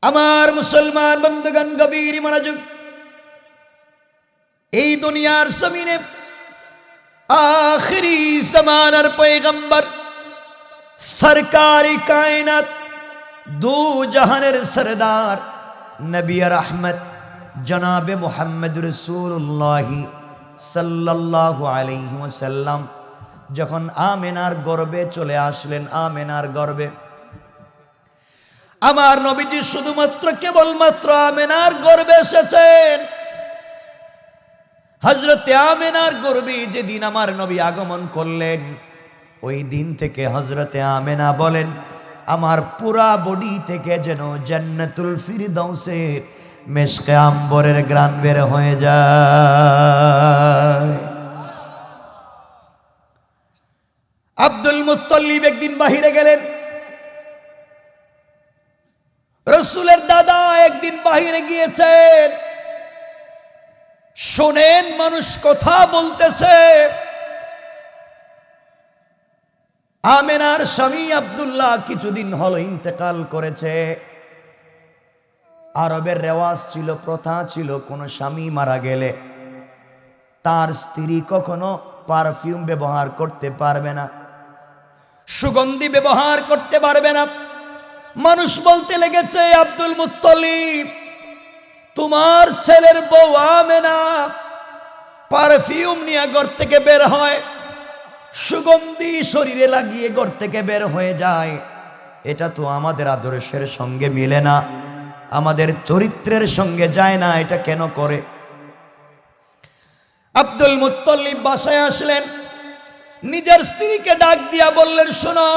আমার মুসলমান বন্ধুগণ, গভীর মনোযোগ। এই দুনিয়ার জমিনে আখিরি জামানার পয়গম্বর সরকারি কায়নাত দু জাহানের সরদার নবী রহমত জনাবে মুহাম্মদ রাসূলুল্লাহ সাল্লাল্লাহু আলাইহি ওয়াসাল্লাম যখন আমেনার গর্ভে চলে আসলেন, আমেনার গর্ভে আমার নবীজি শুধুমাত্র কেবলমাত্র আমেনার গর্ভে এসেছেন। হযরতে আমেনার গর্ভে যেদিন আমার নবী আগমন করলেন, ওই দিন থেকে হযরতে আমেনা বলেন, আমার পুরা বডি থেকে যেন জান্নাতুল ফিরদাউসের মেশকে আম্বরের ঘ্রাণ বের হয়ে যায়। আব্দুল মুত্তালিব একদিন বাহিরে গেলেন, রাসূলের দাদা একদিন বাহিরে গিয়েছেন। শোনেন, মানুষ কথা বলতেছে। আমেনার স্বামী আব্দুল্লাহ কিছুদিন হলো ইন্তেকাল করেছে। আরবের রেওয়াজ ছিল, প্রথা ছিল, কোন স্বামী মারা গেলে তার স্ত্রী কখনো পারফিউম ব্যবহার করতে পারবে না, সুগন্ধি ব্যবহার করতে পারবে না। মানুষ বলতে লেগেছে, আব্দুল মুত্তালিব, তোমার ছেলের বউ আমেনা পারফিউম নিয়ে ঘর থেকে বের হয়, সুগন্ধি শরীরে লাগিয়ে ঘর থেকে বের হয়ে যায়। এটা তো আমাদের আদর্শের সঙ্গে মিলে না, আমাদের চরিত্রের সঙ্গে যায় না, এটা কেন করে? আব্দুল মুত্তালিব বাসায় আসলেন, নিজের স্ত্রীকে ডাক দিয়া বললেন, শোনো,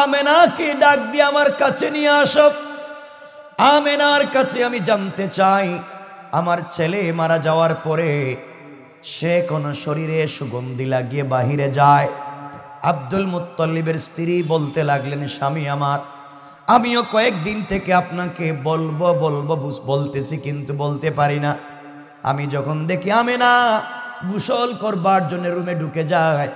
আমেনাকে ডাক দিয়ে আমার কাছে নিয়ে আসো। আমেনার কাছে আমি জানতে চাই, আমার ছেলে মারা যাওয়ার পরে সে কোন শরীরে সুগন্ধি লাগিয়ে বাহিরে যায়? আব্দুল মুত্তালিবের স্ত্রী বলতে লাগলেন, স্বামী আমার, আমিও কয়েকদিন থেকে আপনাকে বলবো বলবো বলতেছি, কিন্তু বলতে পারি না। আমি যখন দেখি আমেনা গোসল করবার জন্য রুমে ঢুকে যায়,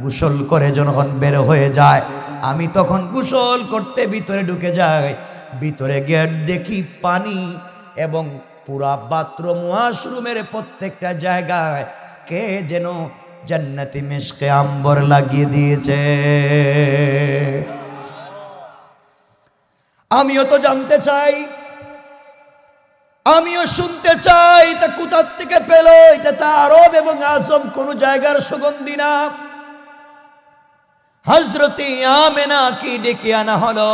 গোসল করে যখন বের হয়ে যায়, আমি তখন গোসল করতে ভিতরে ঢুকে যাই। ভিতরে গিয়ে দেখি পানি এবং পুরা বাথরুম ওয়াশরুমের প্রত্যেকটা জায়গায় কে যেন জান্নাতি মিশকে আম্বর লাগিয়ে দিয়েছে। আমিও তো জানতে চাই, আমিও শুনতে চাই, তা কোথা থেকে পেল? এটা তা আরব এবং আজম কোন জায়গার সুগন্ধি না। হযরতে আমেনাকে ডেকে আনা হলো।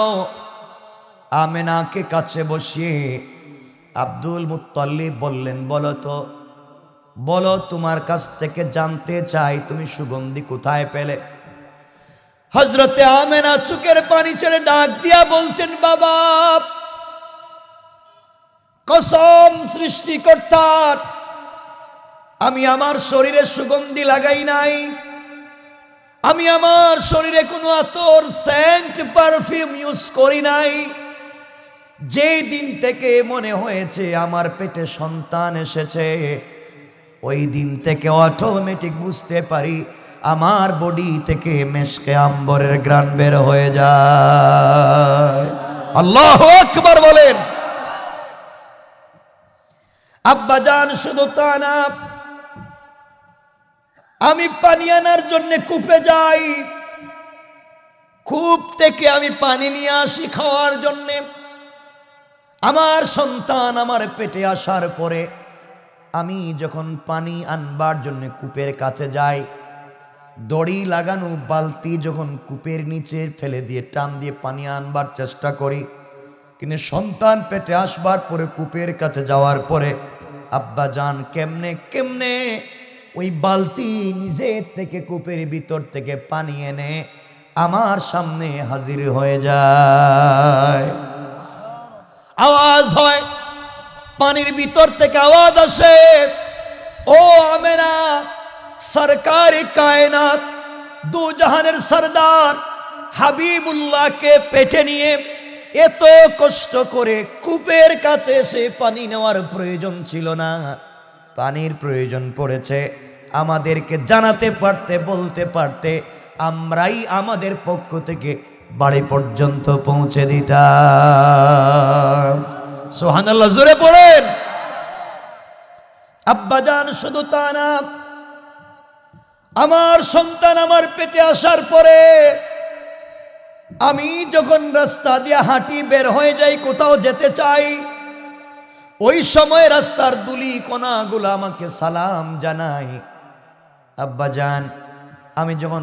আমেনাকে কাছে বসিয়ে আব্দুল মুত্তালিব বললেন, বলো তো, বলো, তোমার কাছ থেকে জানতে চাই, তুমি সুগন্ধি কোথায় পেলে? হযরতে আমেনা চোখের পানি ছেড়ে ডাক দিয়া বলছেন, বাবা, কসম সৃষ্টিকর্তার, আমি আমার শরীরে সুগন্ধি লাগাই নাই, আমি আমার শরীরে কোনো আতর, সেন্ট, পারফিউম ইউজ করি নাই। যেই দিন থেকে মনে হয়েছে আমার পেটে সন্তান এসেছে, ওই দিন থেকে অটোমেটিক বুঝতে পারি আমার বডি থেকে মেশকে আম্বরের ঘ্রাণ বের হয়ে যায়। আল্লাহু আকবার বলেন। আব্বাজান শুধু তা না, আমি পানি আনার জন্য কূপে যাই, কূপ থেকে আমি পানি নিয়ে আসি খাওয়ার জন্যে। আমার সন্তান আমার পেটে আসার পরে আমি যখন পানি আনবার জন্য কূপের কাছে যাই, দড়ি লাগানো বালতি যখন কূপের নিচে ফেলে দিয়ে টান দিয়ে পানি আনবার চেষ্টা করি, কিন্তু সন্তান পেটে আসবার পরে কূপের কাছে যাওয়ার পরে আব্বা জান কেমনে কেমনে ওই বালতি নিজের থেকে কূপের ভিতর থেকে পানি এনে আমার সামনে হাজির হয়ে যায়। আওয়াজ হয়, পানির ভিতর থেকে আওয়াজ আসে, ও আমেনা, সরকারি কায়নাত দু জাহানের সরদার হাবিবুল্লাহকে পেটে নিয়ে এত কষ্ট করে কূপের কাছে এসে পানি নেওয়ার প্রয়োজন ছিল না, পানির প্রয়োজন পড়েছে আমাদেরকে জানাতে পারতে, বলতে পারতে, আমরাই আমাদের পক্ষ থেকে বাড়ি পর্যন্ত পৌঁছে দিতাম। সুবহানাল্লাহ, জোরে পড়েন। আব্বাজান শুধু তা না, আমার সন্তান আমার পেটে আসার পরে আমি যখন রাস্তা দিয়ে হাঁটি, বের হয়ে যাই, কোথাও যেতে চাই, ওই সময় রাস্তার দুলি কোনাগুলো আমাকে সালাম জানায়। আব্বাজান, আমি যখন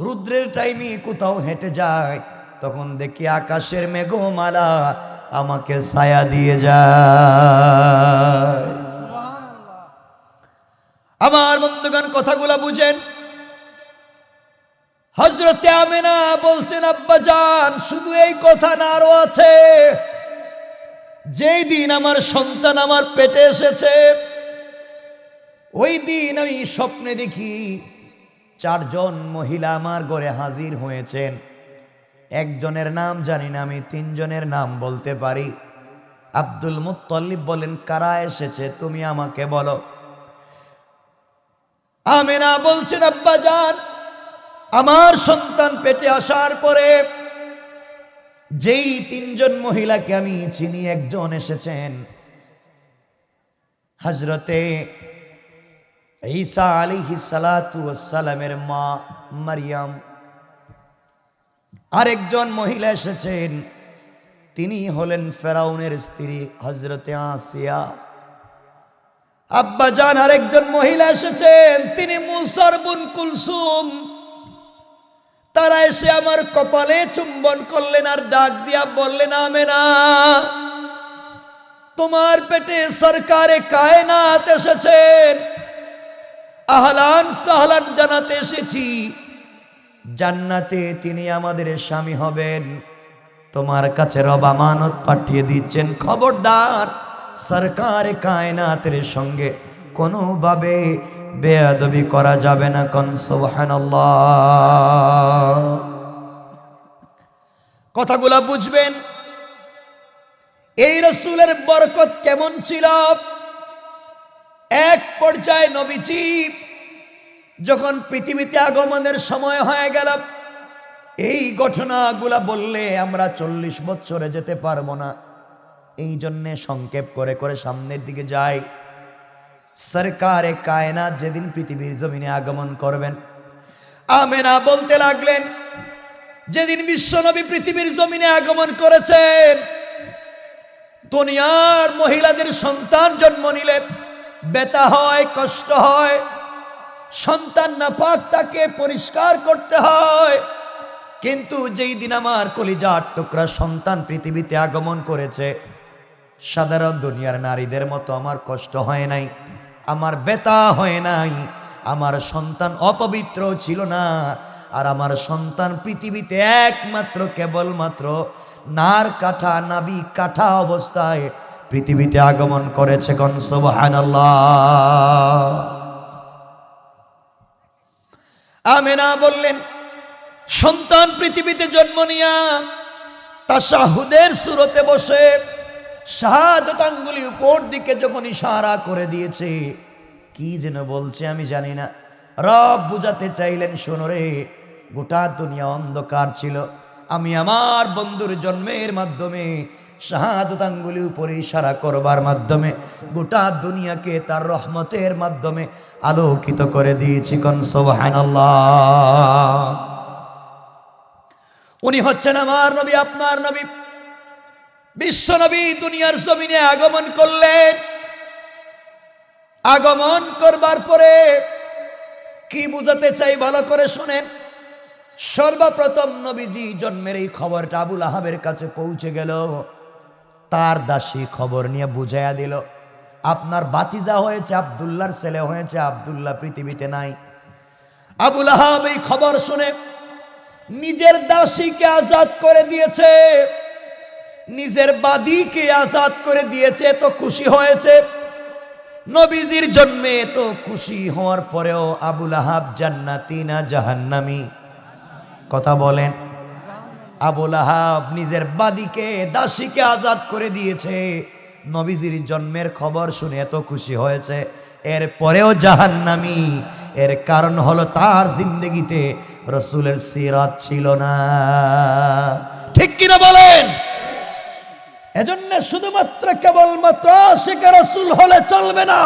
রুদ্রের টাইমে কোথাও হেঁটে যাই, তখন দেখি আকাশের মেঘমালা আমাকে ছায়া দিয়ে যায়। আমার বন্ধুগণ, কথাগুলা বুঝেন। হযরতে আমেনা বলছেন, আব্বাজান শুধু এই কথা না, আরো আছে। যেই দিন আমার সন্তান আমার পেটে এসেছে, ওই দিন আমি স্বপ্নে দেখি 4 জন মহিলা আমার ঘরে হাজির হয়েছেন। একজনের নাম জানি না, আমি 3 জনের নাম বলতে পারি। আব্দুল মুত্তালিব বলেন, কারা এসেছে তুমি আমাকে বলো। আমেনা বলছেন, আব্বাজান আমার সন্তান পেটে আসার পরে যেই 3 জন মহিলাকে আমি চিনি, একজন এসেছেন হযরতে ঈসা আলাইহিস সালাতু ওয়াস সালামের মা মারইয়াম। আরেকজন মহিলা এসেছেন, তিনি হলেন ফেরাউনের স্ত্রী হযরতে আসিয়া। আব্বাজান আরেকজন মহিলা এসেছেন, তিনি মুসার বোন কুলসুম। তারা এসে আমার কপালে চুম্বন করলেন আর ডাক দিয়া বললেন, আমেনা তোমার পেটে সরকারে কায়নাত এসেছেন, আহলান সাহলান জানাতে এসেছি, জান্নাতে তিনি আমাদের স্বামী হবেন। তোমার কাছে রব আমানত পাঠিয়ে দিচ্ছেন, খবরদার সরকারে কায়নাতের সঙ্গে কোনোভাবে বেয়াদবি করা যাবে না। কোন সুবহানাল্লাহ। কথাগুলা বুঝবেন। এই রাসূলের বরকত কেমন ছিল। এক পর্যায়ে নবীজি যখন পৃথিবীতে আগমনের সময় হয়ে গেল, এই ঘটনাগুলা বললে আমরা 40 বছরে যেতে পারবো না, এই জন্যে সংক্ষেপ করে করে সামনের দিকে যাই। সরকারে কায়নাত যেদিন পৃথিবীর জমিনে আগমন করবেন, আমেনা বলতে লাগলেন, যেদিন বিশ্বনবী পৃথিবীর জমিনে আগমন করেছেন, দুনিয়ার মহিলাদের সন্তান জন্ম নিলে ব্যথা হয়, কষ্ট হয়, সন্তান নাপাক তাকে পরিষ্কার করতে হয়। কিন্তু যেই দিন আমার কলিজার টুকরা সন্তান পৃথিবীতে আগমন করেছে, সাধারণ দুনিয়ার নারীদের মতো আমার কষ্ট হয় নাই, আমার ব্যথা হয় নাই। আমার সন্তান অপবিত্র ছিল না, আর আমার সন্তান পৃথিবীতে একমাত্র কেবলমাত্র নার কাঠা, নাবি কাঠা অবস্থায় পৃথিবীতে আগমন করেছে। কোন সুবহানাল্লাহ। আমেনা বললেন, সন্তান পৃথিবীতে জন্ম নিয়া তাশাহুদের সুরতে বসে শাহাদাত আঙ্গুলি উপর দিকে যখন ইশারা করে দিয়েছে, কি যেন বলছে আমি জানি না, রব বুঝাতে চাইলেন, শোনো রে, গোটা দুনিয়া অন্ধকার ছিল, আমি আমার বন্ধুর জন্মের মাধ্যমে শাহাদাত আঙ্গুলি উপরে ইশারা করবার মাধ্যমে গোটা দুনিয়াকে তার রহমতের মাধ্যমে আলোকিত করে দিয়েছি। কোন সুবহানাল্লাহ। উনি হচ্ছেন আমার নবী, আপনার নবী, বিশ্ব নবী। দুনিয়ার জমিনে আগমন করলেন। আগমন করবার পরে কি বুঝাতে চাই ভালো করে শুনেন। সর্বপ্রথম নবীজি জন্মের এই খবরটা আবুল আহাবের কাছে পৌঁছে গেল। তার দাসী খবর নিয়ে বুঝাইয়া দিল, আপনার ভাতিজা হয়েছে, আব্দুল্লাহর ছেলে হয়েছে, আব্দুল্লাহ পৃথিবীতে নাই। আবুল আহাব এই খবর শুনে নিজের দাসীকে আজাদ করে দিয়েছে, নিজের বাদীকে আজাদ করে দিয়েছে, তো খুশি হয়েছে। নবীজির জন্মে এত খুশি হওয়ার পরেও আবুল আহাব জান্নাতি না জাহান্নামী? কথা বলেন। আবুল আহাব নিজের বাদীকে, দাসীকে আজাদ করে দিয়েছে, নবীজির জন্মের খবর শুনে এত খুশি হয়েছে, এর পরেও জাহান্নামী। এর কারণ হলো তার জিন্দেগিতে রসুলের সিরাত ছিল না। ঠিক কিনা বলেন? এজন্য শুধুমাত্র কেবলমাত্র আশিকে রাসূল হলে চলবে না,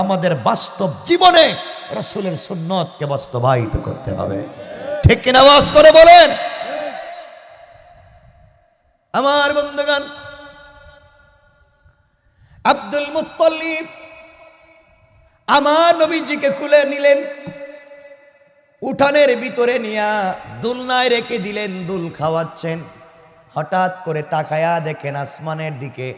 আমাদের বাস্তব জীবনে রাসূলের সুন্নতকে বাস্তবায়িত করতে হবে। ঠিক কিনা আওয়াজ করে বলেন। আমার বন্ধুগণ, আব্দুল মুত্তালিব আমার নবীজিকে কুলে নিলেন, উঠানের ভিতরে নিয়া দুলনায় রেখে দিলেন, দুল খাওয়াচ্ছেন। হঠাৎ করে তাকায়া দেখেন আসমানের দিকে,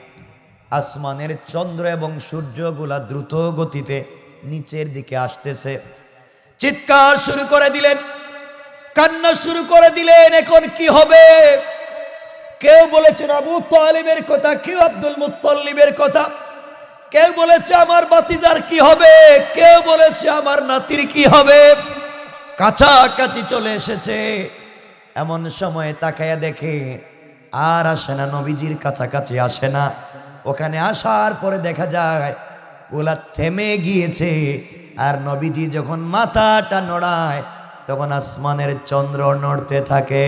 আসমানের চন্দ্র এবং সূর্যগুলা দ্রুত গতিতে নিচের দিকে আসতেছে। চিৎকার শুরু করে দিলেন, কান্না শুরু করে দিলেন। এখন কি হবে? কেউ বলেছেন আবু তালিবের কথা, কেউ আব্দুল মুত্তালিবের কথা, কেউ বলেছে আমার ভাতিজার কি হবে, কেউ বলেছে আমার নাতির কি হবে। কাছাকাছি চলে এসেছে। এমন সময় তাকায়া দেখে আর আসে না, নবীজির কাছাকাছি আসে না। ওখানে আসার পরে দেখা যায় ওলা থেমে গিয়েছে। আর নবীজি যখন মাথাটা নড়ায় তখন আসমানের চন্দ্র নড়তে থাকে।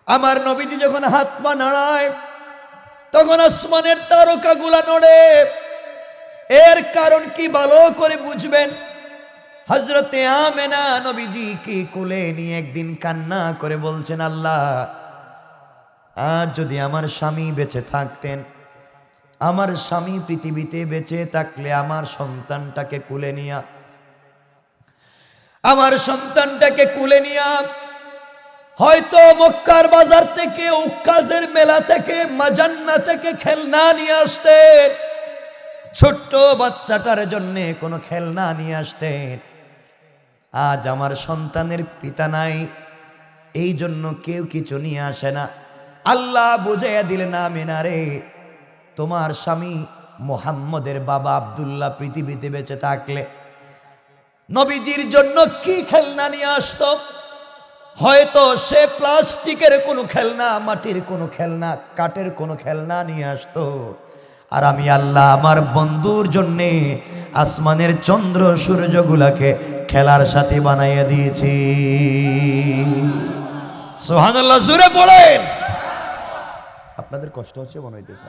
আমার নবীজি যখন হাত পা নাড়ায় তখন আসমানের তারকাগুলা নড়ে। এর কারণ কি ভালো করে বুঝবেন। হযরতে আমেনা নবীজি কি কোলে নিয়ে একদিন কান্না করে বলছেন, আল্লাহ, আজ যদি আমার স্বামী বেঁচে থাকতেন, আমার স্বামী পৃথিবীতে বেঁচে থাকলে আমার সন্তানটাকে কোলে নিয়া, আমার সন্তানটাকে কোলে নিয়া হয়তো মক্কার বাজার থেকে, উক্কাজের মেলা থেকে, মাজান্না থেকে খেলনা নিয়ে আসতেন। ছোট্ট বাচ্চাটার জন্যে কোনো খেলনা নিয়ে আসতেন। আজ আমার সন্তানের পিতা নাই, এই জন্য কেউ কিছু নিয়ে আসে না। আল্লাহ বুঝাইয়া দিলেন, আমেনা রে, তোমার স্বামী মুহাম্মদের বাবা আব্দুল্লাহ পৃথিবীতে বেঁচে থাকলে নবীজির জন্য কি খেলনা নিয়ে আসতো। হয়তো সে প্লাস্টিকের কোনো খেলনা, মাটির কোনো খেলনা, কাঠের কোনো খেলনা নিয়ে আসতো। আর আমি আল্লাহ আমার বন্ধুর জন্যে আসমানের চন্দ্র সূর্যগুলাকে খেলার সাথী বানাইয়া দিয়েছি। সুবহানাল্লাহ, জোরে পড়েন। আপনাদের কষ্ট হচ্ছে মনে হইতেছে।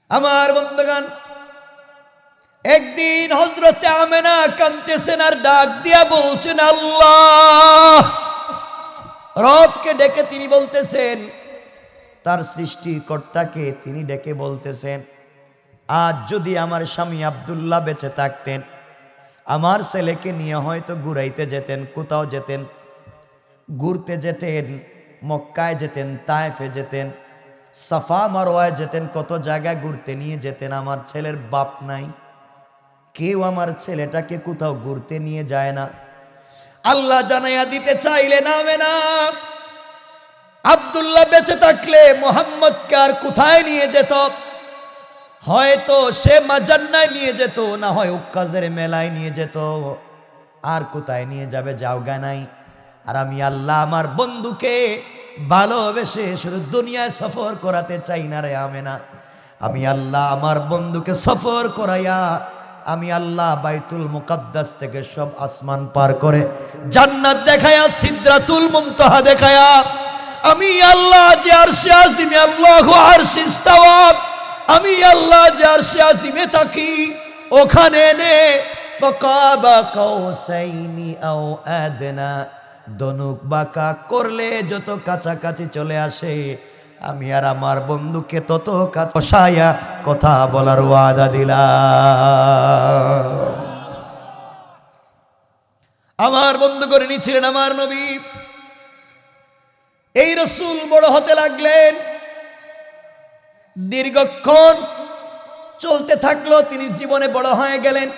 আমার বন্ধুগণ, একদিন হযরতে আমেনা কাঁদতেছেন আর ডাক দিয়া বলছেন আল্লাহ। রবকে ডেকে তিনি বলতেছেন, তার সৃষ্টিকর্তাকে তিনি ডেকে বলতেছেন, আজ যদি আমার স্বামী আব্দুল্লাহ বেঁচে থাকতেন, আমার ছেলেকে নিয়ে হয়তো ঘুরাইতে যেতেন, কোথাও যেতেন, ঘুরতে যেতেন, মক্কায় যেতেন, তায়েফে যেতেন, সাফা মারওয়ায় যেতেন, কত জায়গায় ঘুরতে নিয়ে যেতেন। আমার ছেলের বাপ নাই, কেউ আমার ছেলেটাকে কোথাও ঘুরতে নিয়ে যায় না। আল্লাহ জানাইয়া দিতে চাইলেন, আমেনা, আব্দুল্লাহ বেঁচে থাকলে মুহাম্মদকে আর কোথায় নিয়ে যেত? হয়তো সে মাজান্নায় নিয়ে যেত, না হয় উক্কাজের মেলায় নিয়ে যেত। আর কোথায় নিয়ে যাবে জায়গা নাই। আর আমি আল্লাহ আমার বন্ধুকে ভালোবেসে শুধু দুনিয়ায় সফর করাতে চাই না রে আমেনা। আমি আল্লাহ আমার বন্ধুকে সফর করাইয়া, আমি আল্লাহ বাইতুল মুকাদ্দাস থেকে সব আসমান পার করে জান্নাত দেখায়া, সিদরাতুল মুনতাহা দেখায়া, আমি আল্লাহ যে আরশে আজিমে, আল্লাহু আরশে ইস্তাওয়া, আমি আল্লাহ যে আরশে আজিমে থাকি, ওখানে এনে ফাকাবা কাউসাইনি আও আদনা, দনুক বাঁকা করলে যত কাছাকাছি চলে আসে, আমি আর আমার বন্ধুকে তত কাছে বসায়া কথা বলার ওয়াদা দিলাম। আমার বন্ধু করে নিয়েছিলেন আমার নবী। এই রাসূল বড় হতে লাগলেন, দীর্ঘক্ষণ চলতে থাকলো, তিনি জীবনে বড় হয়ে গেলেন।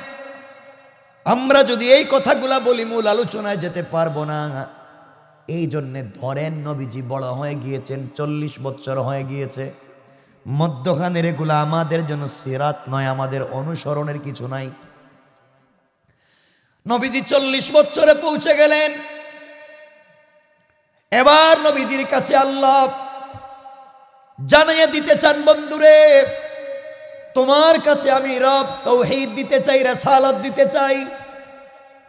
আমরা যদি এই কথাগুলা বলি মূল আলোচনায় যেতে পারবো না। এই জন্যে ধরেন নবীজি বড় হয়ে গিয়েছেন, 40 বছর হয়ে গিয়েছে। মধ্যখানের এগুলো আমাদের জন্য সিরাত নয়, আমাদের অনুসরণের কিছু নাই। নবীজি 40 বছরে পৌঁছে গেলেন। এবার নবীজির কাছে আল্লাহ জানাইয়া দিতে চান, বন্ধুরে, তোমার কাছে আমি রব তাওহীদ দিতে চাই, রিসালাত দিতে চাই।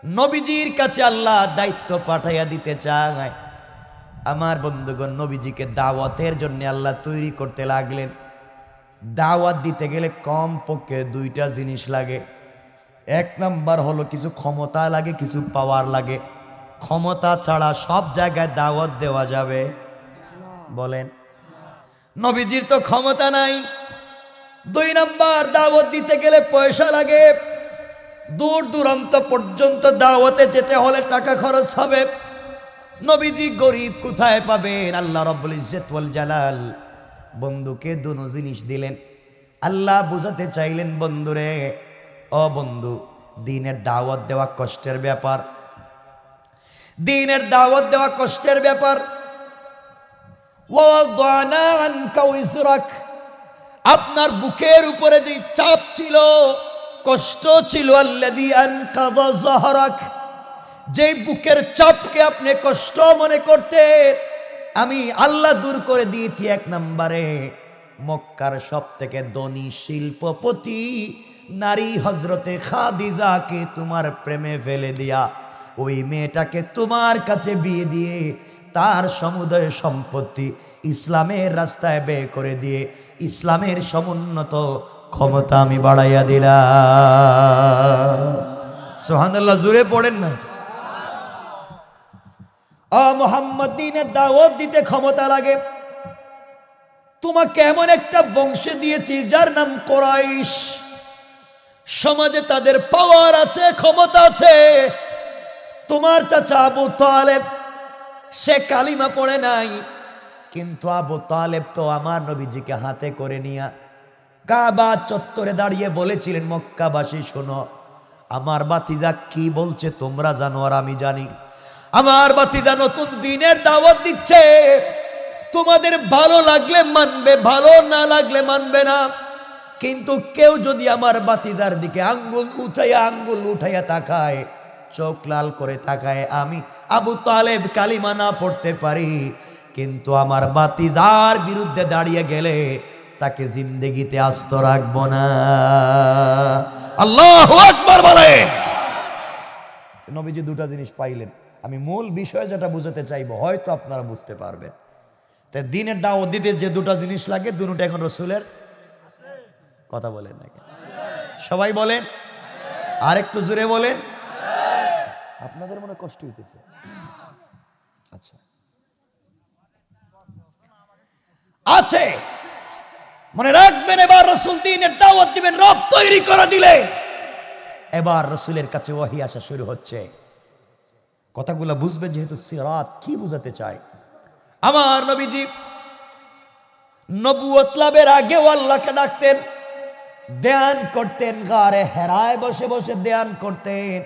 নবীজির কাছে আল্লাহ দায়িত্ব পাঠাইয়া দিতে চায়। আমার বন্ধুগণ, নবীজিকে দাওয়াতের জন্য আল্লাহ তৈরি করতে লাগলেন। দাওয়াত দিতে গেলে কম পক্ষে দুইটা জিনিস লাগে। এক নাম্বার হলো কিছু ক্ষমতা লাগে, কিছু পাওয়ার লাগে। ক্ষমতা ছাড়া সব জায়গায় দাওয়াত দেওয়া যাবে? বলেন। নবীজির তো ক্ষমতা নাই। দুই নাম্বার, দাওয়াত দিতে গেলে পয়সা লাগে। দূর দূরান্ত পর্যন্ত দাওয়াতে যেতে হলে টাকা খরচ হবে। নবীজি গরিব, কোথায় পাবেন? আল্লাহ রাব্বুল ইজ্জত ওয়াল জালাল বন্ধুকে দুটো জিনিস দিলেন। আল্লাহ বুঝাতে চাইলেন, বন্ধুরে, ও বন্ধু, দ্বীনের দাওয়াত দেওয়া কষ্টের ব্যাপার। দ্বীনের দাওয়াত দেওয়া কষ্টের ব্যাপার। ওয়াদানা আনকা উযরাক, আপনার বুকের উপরে যে চাপ ছিল, কষ্ট ছিল, আল্লাযী আনকাযা যাহরাক, যে বুকের চাপকে আপনি কষ্ট মনে করতেন, আমি আল্লাহ দূর করে দিয়েছি। এক নম্বরে, মক্কার সব থেকে ধনী শিল্পপতি নারী হযরতে খাদিজাকে তোমার প্রেমে ফেলে দিয়া ওই মেয়েটাকে তোমার কাছে বিয়ে দিয়ে তার সমুদয় সম্পত্তি ইসলামের রাস্তায় ব্যয় করে দিয়ে ইসলামের সমুন্নত ক্ষমতা আমি বাড়াইয়া দিলাম। সুবহানাল্লাহ, জোরে পড়েন না। মুহাম্মদ, দ্বীনের দাওয়াত দিতে ক্ষমতা লাগে। তোমাকে এমন একটা বংশে দিয়েছি যার নাম কুরাইশ। সমাজে তাদের পাওয়ার আছে, ক্ষমতা আছে। তোমার চাচা আবু তালেব, সে কালিমা পড়ে নাই, কিন্তু আবু তালেব তো আমার নবীজিকে হাতে করে নিয়া কাবা চত্বরে দাঁড়িয়ে বলেছিলেন, মক্কাবাসী শোনো, আমার বাতিজা কি বলছে তোমরা জানো আর আমি জানি। আমার বাতিজা নতুন দ্বীনের দাওয়াত দিচ্ছে। তোমাদের ভালো লাগলে মানবে, ভালো না লাগলে মানবে না। কিন্তু কেউ যদি আমার বাতিজার দিকে আঙ্গুল উঠাইয়া তাকায়, চোখ লাল করে তাকায়, আমি আবু তালেব কালিমা না পড়তে পারি, কিন্তু আমার বাতিজার বিরুদ্ধে দাঁড়িয়ে গেলে তাকে জিন্দেগিতে আস্ত রাখবো না। আল্লাহু আকবার বলেন। নবীজি দুটা জিনিস পাইলেন। আমি মূল বিষয় যেটা বুঝাতে চাইবো, হয়তো আপনারা বুঝতে পারবেন। তাই দ্বীনের দাওয়াত দিতে যে দুটা জিনিস লাগে, দুটো এখন রাসূলের। কথা বলেন নাকি? সবাই বলেন, আর একটু জোরে বলেন। আপনাদের মনে কষ্ট হইতেছে? আচ্ছা, আছে, মনে রাখবেন। এবার রাসূল দ্বীনের দাওয়াত দিবেন, রব তৈরি করে দিলেন। এবার রাসূলের কাছে ওহী আসা শুরু হচ্ছে। কথাগুলো বুঝবেন, যেহেতু সিরাত কি বুঝাতে চায়। আমার নবীজি নবুয়ত লাভের আগেও আল্লাহকে ডাকতেন, ধ্যান করতেন, গারে হেরায় বসে বসে ধ্যান করতেন।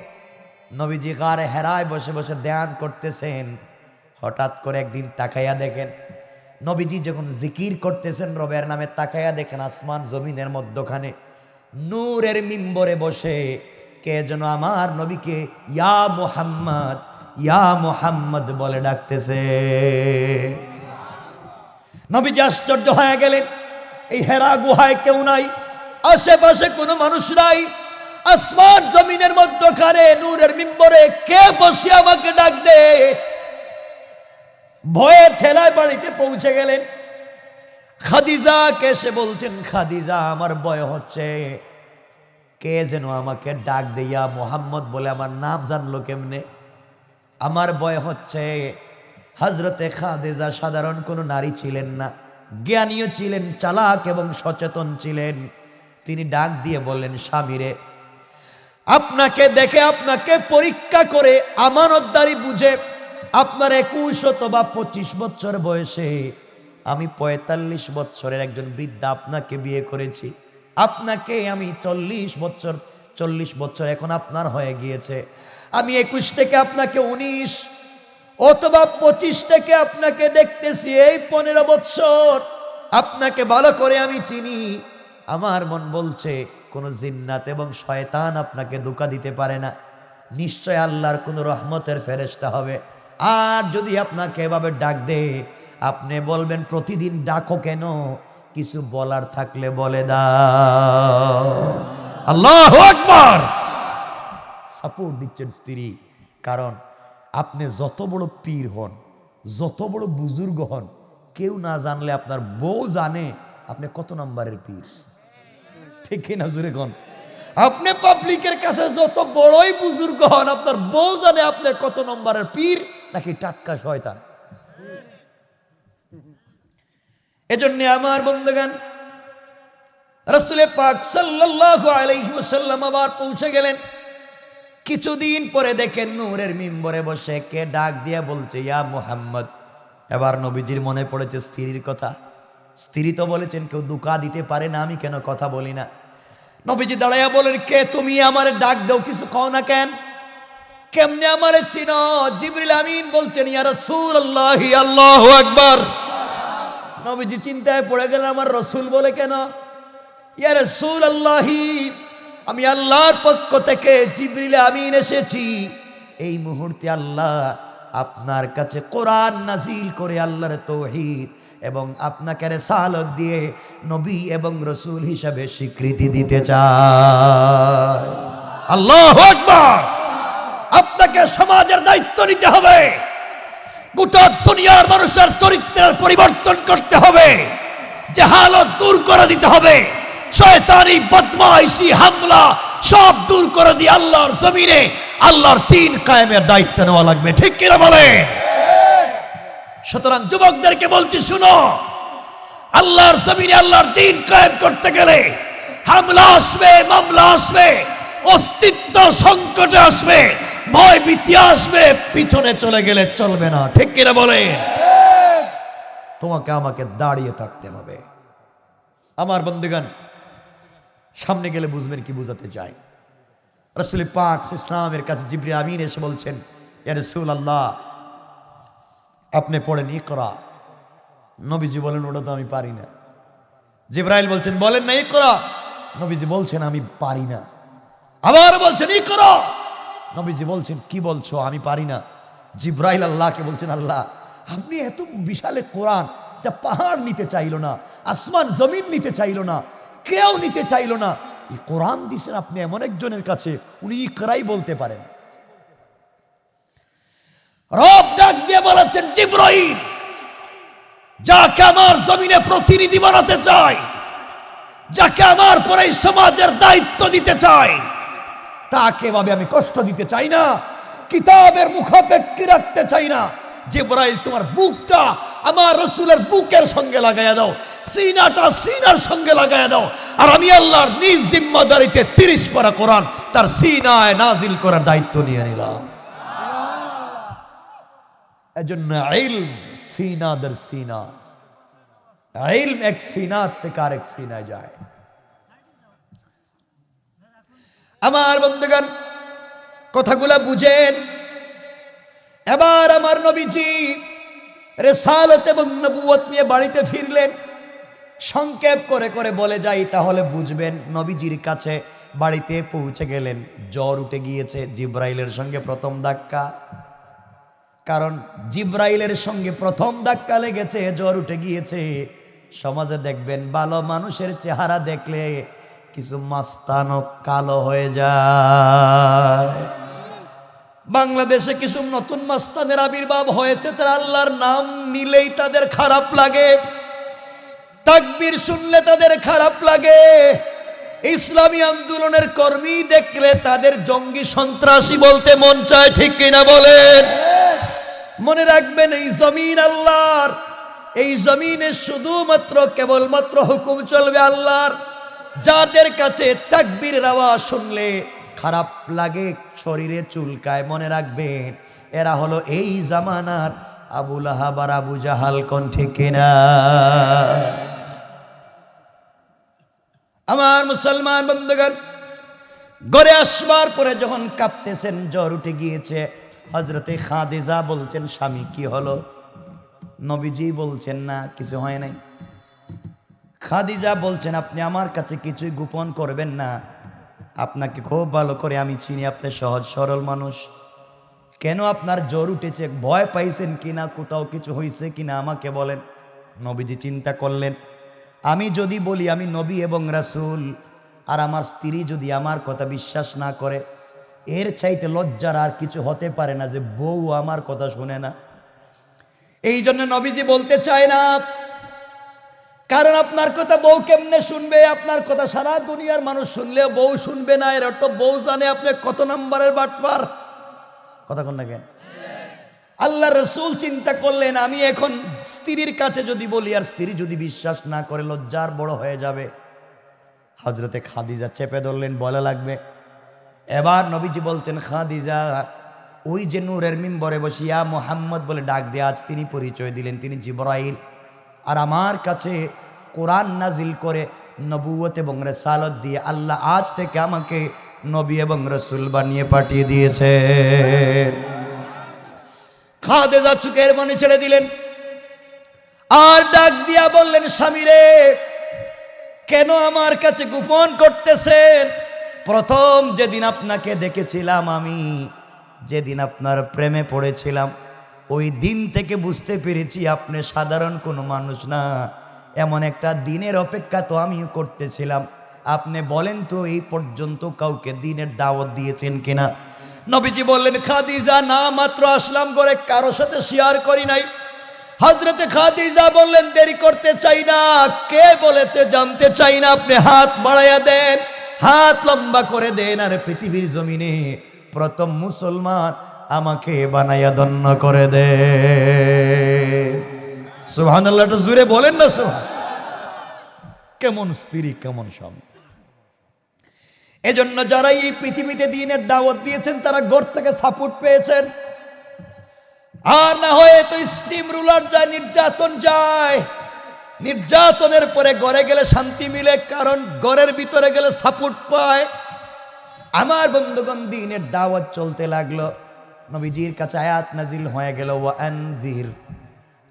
নবীজি গারে হেরায় বসে বসে ধ্যান করতেছেন। হঠাৎ করে একদিন তাকাইয়া দেখেন, নবীজি যখন জিকির করতেছেন রবের নামে, তাকাইয়া দেখেন আসমান জমিনের মধ্যখানে নূরের মিম্বরে বসে কে যেন আমার নবীকে ইয়া মুহাম্মদ, ইয়া মুহাম্মদ বলে ডাকতেছে। নবীজি আশ্চর্য হয়ে গেলেন। এই হেরা গুহায় কেউ নাই, আশেপাশে কোনো মানুষ নাই, আসমান জমিনের মধ্যখানে নূরের মিম্বরে কে বসে আমাকে ডাক দে। ভয়ে ঠেলায় বাড়িতে পৌঁছে গেলেন। খাদিজাকে এসে বলছেন, খাদিজা, আমার ভয় হচ্ছে, কে যেন আমাকে ডাক দিয়া মুহাম্মদ বলে আমার নাম জানলো কেমনে? আমার ভয় হচ্ছে। হযরতে খাদিজা সাধারণ কোনো নারী ছিলেন না, জ্ঞানীও ছিলেন, চালাক এবং সচেতন ছিলেন। তিনি ডাক দিয়ে বললেন, স্বামীরে, আপনাকে দেখে, আপনাকে পরীক্ষা করে, আমানতদারি বুঝে আপনার 21 অথবা 25 বছর বয়সে আমি 45 বছরের একজন বৃদ্ধা আপনাকে বিয়ে করেছি। আপনাকে আমি 40 বছর এখন আপনার হয়ে গিয়েছে। আমি 21 থেকে আপনাকে 19 অথবা 25 থেকে আপনাকে দেখতেছি, এই 15 বছর আপনাকে ভালো করে আমি চিনি। আমার মন বলছে কোন জিন্নাত এবং শয়তান আপনাকে ধোঁকা দিতে পারে না, নিশ্চয় আল্লাহর কোন রহমতের ফেরেশতা হবে। আর যদি আপনাকে এভাবে ডাক দে, আপনি বলবেন প্রতিদিন ডাকো কেন, কিছু বলার থাকলে বলে দাও। আল্লাহু আকবার। সাপোর্ট দিচ্ছেন স্ত্রী। কারণ আপনি যত বড় পীর হন, যত বড় বুজুর্গ হন, কেউ না জানলে আপনার বউ জানে আপনি কত নম্বরের পীর। ঠিক কিনা জোরে কোন? আপনি পাবলিকের কাছে যত বড়ই বুজুর্গ হন, আপনার বউ জানে আপনি কত নম্বরের পীর নাকি টাটকা শয়তান। এজন্য আমার বন্ধুগণ, রাসূল পাক সাল্লাল্লাহু আলাইহি ওয়াসাল্লাম আবার পৌঁছে গেলেন। কিছুদিন পরে দেখেন নূরের মিম্বরে বসে কে ডাক দিয়ে বলছে, ইয়া মুহাম্মদ। এবার নবীজির মনে পড়েছে স্ত্রীর কথা। স্ত্রী তো বলেছেন কেউ দুকা দিতে পারে না, আমি কেন কথা বলি না। নবীজি দাঁড়াইয়া বলেন, কে তুমি? আমারে ডাক দাও, কিছু কও না কেন? কেমনে আমারে চিনো? জিবরিল আমিন বলছেন, ইয়া রাসূলুল্লাহ। আল্লাহু আকবার। নবীজি চিন্তায় পড়ে গেলেন, আমার রসুল বলে কেন? ইয়া রাসূলুল্লাহ, আমি আল্লাহর পক্ষ থেকে জিবরিল আমিন এসেছি। এই মুহূর্তে আল্লাহ আপনার কাছে কোরআন নাজিল করে আল্লাহর তাওহীদ এবং আপনাকে রিসালাত দিয়ে নবী এবং রসুল হিসাবে স্বীকৃতি দিতে চায়। আল্লাহু আকবার। আপনাকে সমাজের দায়িত্ব নিতে হবে, গোটা দুনিয়ার মানুষের চরিত্রের পরিবর্তন করতে হবে, জাহালত দূর করে দিতে হবে, শয়তানি বদমাইশি হামলা সব দূর করে দিয়ে আল্লাহর জমিনে আল্লাহর দ্বীন কায়েমের দায়িত্ব নেওয়া লাগবে। ঠিক কিনা বলেন? সুতরাং যুবকদেরকে বলছি, শুনো, আল্লাহর জমিনে আল্লাহর দ্বীন কায়েম করতে গেলে হামলা আসবে, মামলা আসবে, অস্তিত্ব সংকটে আসবে, ভয় ভীতি আসবে, পিছনে চলে গেলে চলবে না। ঠিক কিনা বলেন? তোমাকে আমাকে দাঁড়িয়ে থাকতে হবে। আমার বন্ধুগণ, সামনে গেলে বুঝবেন কি বুঝাতে চাই। রাসূল পাক ইসলামের কাছে জিবরিল আমিন এসে বলছেন, ইয়া রাসূলুল্লাহ, আপনি পড়েন ইকরা। নবীজি বলেন, ওটা তো আমি পারি না। জিবরাইল বলছেন, বলেন না ইকরা। নবীজি বলছেন, আমি পারি না। আবার বলছেন ইকরা। নবীজি বলছেন, কি বলছো? আমি পারি না। জিবরাইল আল্লাহকে বলছেন, আল্লাহ, আপনি এত বিশাল কোরআন, যা পাহাড় নিতে চাইলো না, আসমান জমিন নিতে চাইলো না, কেউ নিতে চাইলো না, এই কোরআন দিয়েছেন আপনি এমন একজনের কাছে, উনি ইকরাই বলতে পারেন। রব ডাক দিয়ে বলেছেন, জিবরাইল, যাকে আমার জমিনে প্রতিনিধি বানাতে চাই, যাকে আমার পরে সমাজের দায়িত্ব দিতে চাই, তাকে ভাবে আমি কষ্ট দিতে চাই না, কিতাবের মুখাপেক্ষী রাখতে চাই না। জিবরাইল, তোমার বুকটা আমার রাসূলের বুকের সঙ্গে লাগাইয়া দাও, সিনাটা সিনার সঙ্গে লাগাইয়া দাও, আর আমি আল্লাহর নিজ জিম্মাদারিতে 30 পারা কোরআন তার সিনায় নাজিল করার দায়িত্ব নিয়ে নিলাম। এজন্য ইলম সিনা দের সিনা, ইলম এক সিনা থেকে আরেক সিনায় যায়। আমার বন্ধুগণ, কথাগুলা বুঝেন। এবার আমার নবীজি রিসালাত এবং নবুয়ত নিয়ে বাড়িতে ফিরলেন। সংক্ষেপ করে করে বলে যাই, তাহলে বুঝবেন। নবীজির কাছে বাড়িতে পৌঁছে গেলেন, জ্বর উঠে গিয়েছে। জিবরাইলের সঙ্গে প্রথম ধাক্কা, কারণ জিবরাইলের সঙ্গে প্রথম ধাক্কা লেগেছে, জ্বর উঠে গিয়েছে। সমাজে দেখবেন ভালো মানুষের চেহারা দেখলে কিছু মাস্তানও কালো হয়ে যায়। বাংলাদেশে কিছু নতুন মাস্তানের আবির্ভাব হয়েছে, তারা আল্লাহর নাম নিলেই তাদের খারাপ লাগে, তাকবীর শুনলে তাদের খারাপ লাগে, ইসলামী আন্দোলনের কর্মী দেখলে তাদের জঙ্গি সন্ত্রাসী বলতে মন চায়। ঠিক কিনা বলেন? মনে রাখবেন, এই জমিন আল্লাহর, এই জমিনে শুধুমাত্র কেবলমাত্র হুকুম চলবে আল্লাহর। যাদের কাছে তাকবীরের আওয়াজ শুনলে খারাপ লাগে, শরীরে চুলকায়, মনে রাখবেন এরা হলো এই জামানার আবু লাহাব আর আবু জাহাল। কোন ঠিক কিনা? আমার মুসলমান বন্ধুগণ, ঘরে আসবার পরে যখন কাঁপতেছেন, জ্বর উঠে গিয়েছে, হযরতে খাদিজা বলছেন, স্বামী কি হলো? নবীজি বলছেন, না কিছু হয় নাই। খাদিজা বলছেন, আপনি আমার কাছে কিছুই গোপন করবেন না, আপনাকে খুব ভালো করে আমি চিনি, আপনি সহজ সরল মানুষ। কেন আপনার জ্বর উঠেছে? ভয় পাইছেন কিনা? কোথাও কিছু হয়েছে কিনা আমাকে বলেন। নবীজি চিন্তা করলেন, আমি যদি বলি আমি নবী এবং রাসূল, আর আমার স্ত্রী যদি আমার কথা বিশ্বাস না করে, এর চাইতে লজ্জার আর কিছু হতে পারে না যে বউ আমার কথা শুনে না। এই জন্য নবীজি বলতে চায় না, কারণ আপনার কথা বউ কেমনে শুনবে? আপনার কথা সারা দুনিয়ার মানুষ শুনলেও বউ শুনবে না। এর অর্থ বউ জানে আপনি কত নম্বরের বাটপার। কথা কোন না কেন? আল্লাহ রসুল চিন্তা করলেন, আমি এখন স্ত্রীর কাছে যদি বলি আর স্ত্রী যদি বিশ্বাস না করে, লজ্জার বড় হয়ে যাবে। হজরতে খাদিজা চেপে ধরলেন, বলা লাগবে। এবার নবীজি বলছেন, খাদিজা, ওই যে নূরের মিম্বরে বসিয়া মোহাম্মদ বলে ডাক দিয়ে আজ তিনি পরিচয় দিলেন তিনি জিবরাইল, আর আমার কাছে কোরআন নাজিল করে নবুয়ত এবং রিসালাত দিয়ে আল্লাহ আজ থেকে আমাকে নবী এবং রসুল বানিয়ে পাঠিয়ে দিয়েছেন। খাদিজা চুকের মনে ছেড়ে দিলেন আর ডাক দিয়া বললেন, স্বামী রে, কেন আমার কাছে গোপন করতেছেন? প্রথম যেদিন আপনাকে দেখেছিলাম, আমি যেদিন আপনার প্রেমে পড়েছিলাম, ওই দিন থেকে বুঝতে পেরেছি আপনি সাধারণ কোনো মানুষ না। এমন একটা দিনের অপেক্ষা তো আমিও করতেছিলাম। আপনি বলেন তো, এই পর্যন্ত কাউকে দিনের দাওয়াত দিয়েছেন কিনা? নবীজি বললেন, খাদিজা, না, মাত্র আসলাম করে, কারোর সাথে শেয়ার করি নাই। হযরতে খাদিজা বললেন, দেরি করতে চাই না, কে বলেছে জানতে চাই না, আপনি হাত বাড়াইয়া দেন, হাত লম্বা করে দেন, আর পৃথিবীর জমিনে প্রথম মুসলমান আমাকে বানাইয়া ধন্য করে দে। সুবহানাল্লাহ, একটু জোরে বলেন না সুবহান। কেমন স্ত্রী, কেমন স্বামী! এজন্য যারা এই পৃথিবীতে দ্বীনের দাওয়াত দিয়েছেন তারা ঘর থেকে সাপোর্ট পেয়েছেন। আর না হয়ে তো স্টিম রুলার যায়, নির্যাতন যায়। নির্যাতনের পরে ঘরে গেলে শান্তি মিলে, কারণ ঘরের ভিতরে গেলে সাপোর্ট পায়। আমার বন্ধুগণ, দ্বীনের দাওয়াত চলতে লাগলো। নবীজির কাছে আয়াত নাজিল হয়ে গেল, ওয়া আনজির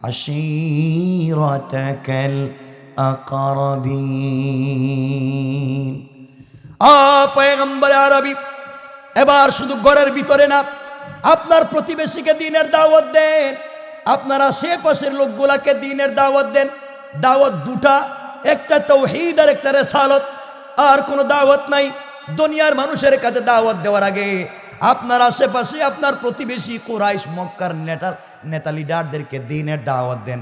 আশীরাতাকাল আকরাবিন। পয়গম্বর আরবি, এবার শুধু ঘরের ভিতরে না, আপনার প্রতিবেশীকে দ্বীনের দাওয়াত দেন, আপনার আশেপাশের লোকগুলাকে দ্বীনের দাওয়াত দেন। দাওয়াত দুটা, একটা তাওহীদ আর একটা রিসালাত। আর কোনো দাওয়াত নাই। দুনিয়ার মানুষের কাছে দাওয়াত দেওয়ার আগে আপনার আশেপাশে আপনার প্রতিবেশী কুরাইশ মক্কার নেতা লিডারদেরকে দ্বীনের দাওয়াত দেন।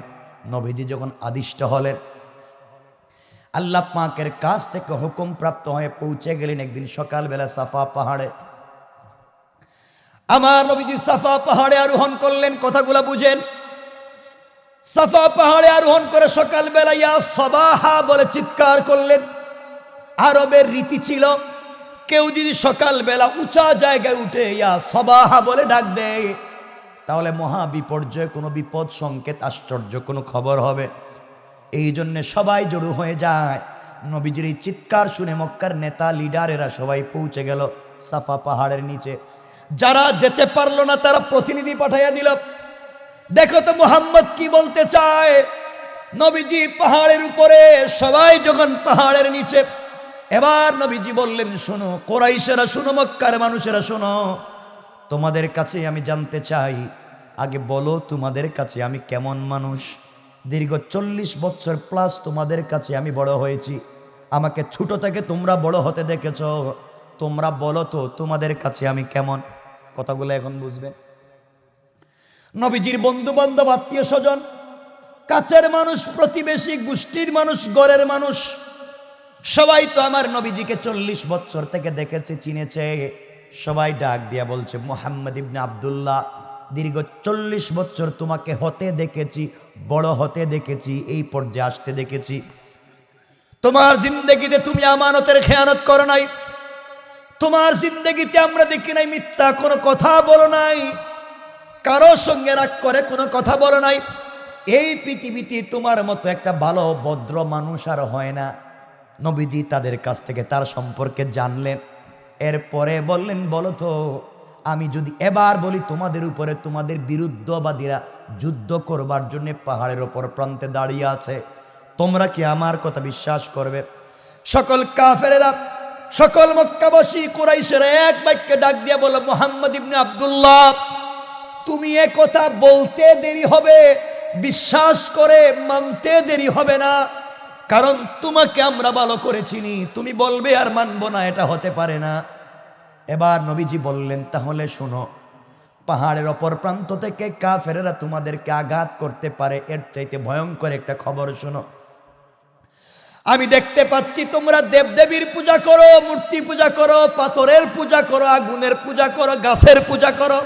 নবীজি যখন আদিষ্ট হলেন, আল্লাহ পাকের কাছ থেকে হুকুম প্রাপ্ত হয়ে পৌঁছে গেলেন একদিন সকালবেলা সাফা পাহাড়ে। আমার নবীজি সাফা পাহাড়ে আরোহণ করলেন। কথাগুলা বুঝেন। সাফা পাহাড়ে আরোহণ করে সকালবেলা ইয়া সবাহা বলে চিৎকার করলেন। আরবের রীতি ছিল, কেউ যদি সকালবেলা উঁচা জায়গায় উঠে ইয়া সবাহা বলে ডাক দেয়, তাহলে মহা বিপর্যয়, কোনো বিপদ সংকেত, আশ্চর্য কোনো খবর হবে। এই জন্যে সবাই জড়ো হয়ে যায়। নবীজির এই চিৎকার শুনে মক্কার নেতা লিডারেরা সবাই পৌঁছে গেল সাফা পাহাড়ের নিচে। যারা যেতে পারলো না তারা প্রতিনিধি পাঠাইয়া দিল, দেখো তো মুহাম্মদ কি বলতে চায়। নবীজি পাহাড়ের উপরে, সবাই যখন পাহাড়ের নিচে, এবার নবীজি বললেন, শোনো কুরাইশেরা, শোনো মক্কার মানুষেরা, শোনো, তোমাদের কাছে আমি জানতে চাই, আগে বলো তোমাদের কাছে আমি কেমন মানুষ। দীর্ঘ 40 বছর প্লাস তোমাদের কাছে আমি বড় হয়েছি, আমাকে ছোট থেকে তোমরা বড় হতে দেখেছ, তোমরা বলো তো তোমাদের কাছে আমি কেমন। কথাগুলো এখন বুঝবেন। নবীজির বন্ধু বান্ধব, আত্মীয় স্বজন, কাছের মানুষ, প্রতিবেশী, গোষ্ঠীর মানুষ, ঘরের মানুষ, সবাই তো আমার নবীজিকে 40 বছর থেকে দেখেছে, চিনেছে। সবাই ডাক দিয়া বলছে, মুহাম্মদ ইবনে আব্দুল্লাহ, দীর্ঘ 40 বছর তোমাকে হতে দেখেছি, বড় হতে দেখেছি, এই পর্যায়ে আসতে দেখেছি। তোমার জিন্দেগিতে তুমি আমানতের খেয়ানত করো নাই, তোমার জিন্দেগিতে আমরা দেখি নাই মিথ্যা কোনো কথা বলো নাই, কারো সঙ্গে রাগ করে কোনো কথা বলো নাই। এই পৃথিবীতে তোমার মতো একটা ভালো ভদ্র মানুষ আর হয় না। নবীজি তাদের কাছ থেকে তার সম্পর্কে জানলেন। এরপরে বললেন, বলো তো, আমি যদি এবার বলি তোমাদের উপরে তোমাদের বিরুদ্ধবাদীরা যুদ্ধ করবার জন্য পাহাড়ের ওপর প্রান্তে দাঁড়িয়ে আছে, তোমরা কি আমার কথা বিশ্বাস করবে? সকল কাফেরেরা, সকল মক্কাবাসী কুরাইশেরা এক বাক্যে ডাক দিয়ে বলো, মুহাম্মদ ইবনে আব্দুল্লাহ, তুমি এ কথা বলতে দেরি হবে, বিশ্বাস করে মানতে দেরি হবে না, কারণ তোমাকে আমরা ভালো করে চিনি। তুমি বলবে আর মানবো না, এটা হতে পারে না। এবার নবীজি বললেন, তাহলে শোনো, পাহাড়ের অপর প্রান্ত থেকে কাফেরেরা তোমাদেরকে আঘাত করতে পারে, এর চাইতে ভয়ঙ্কর একটা খবর শোনো। আমি দেখতে পাচ্ছি তোমরা দেবদেবীর পূজা করো, মূর্তি পূজা করো, পাথরের পূজা করো, আগুনের পূজা করো, গাছের পূজা করো।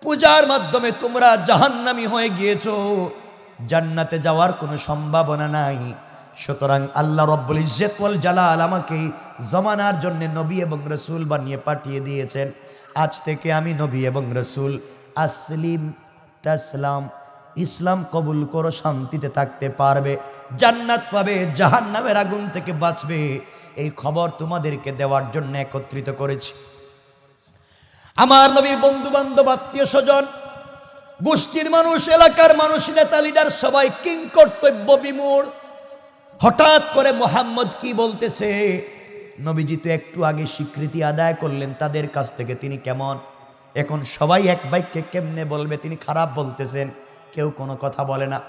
পূজার মাধ্যমে তোমরা জাহান্নামী হয়ে গিয়েছো, জান্নাতে যাওয়ার কোনো সম্ভাবনা নাই। সুতরাং আল্লাহ রব্বুল ইজ্জত ওয়াল জালাল আমাকে জমানার জন্য নবী এবং রসুল বানিয়ে পাঠিয়ে দিয়েছেন। আজ থেকে আমি নবী এবং রসুল। আসলিম তাসলাম, ইসলাম কবুল করো, শান্তিতে থাকতে পারবে, জান্নাত পাবে, জাহান্নামের আগুন থেকে বাঁচবে। এই খবর তোমাদেরকে দেওয়ার জন্য একত্রিত করেছি। আমার নবীর বন্ধু বান্ধব, আত্মীয় স্বজন, গোষ্ঠীর মানুষ, এলাকার মানুষ, নেতা লিডার সবাই কিং কর্তব্য বিমূঢ়। হঠাৎ করে মোহাম্মদ কি বলতেছে? নবীজি তো একটু আগে স্বীকৃতি আদায় করলেন তাদের কাছ থেকে তিনি কেমন, এখন সবাই এক বাক্যে কেমনে বলবে তিনি খারাপ বলতেছেন? কেউ কোনো কথা বলে না,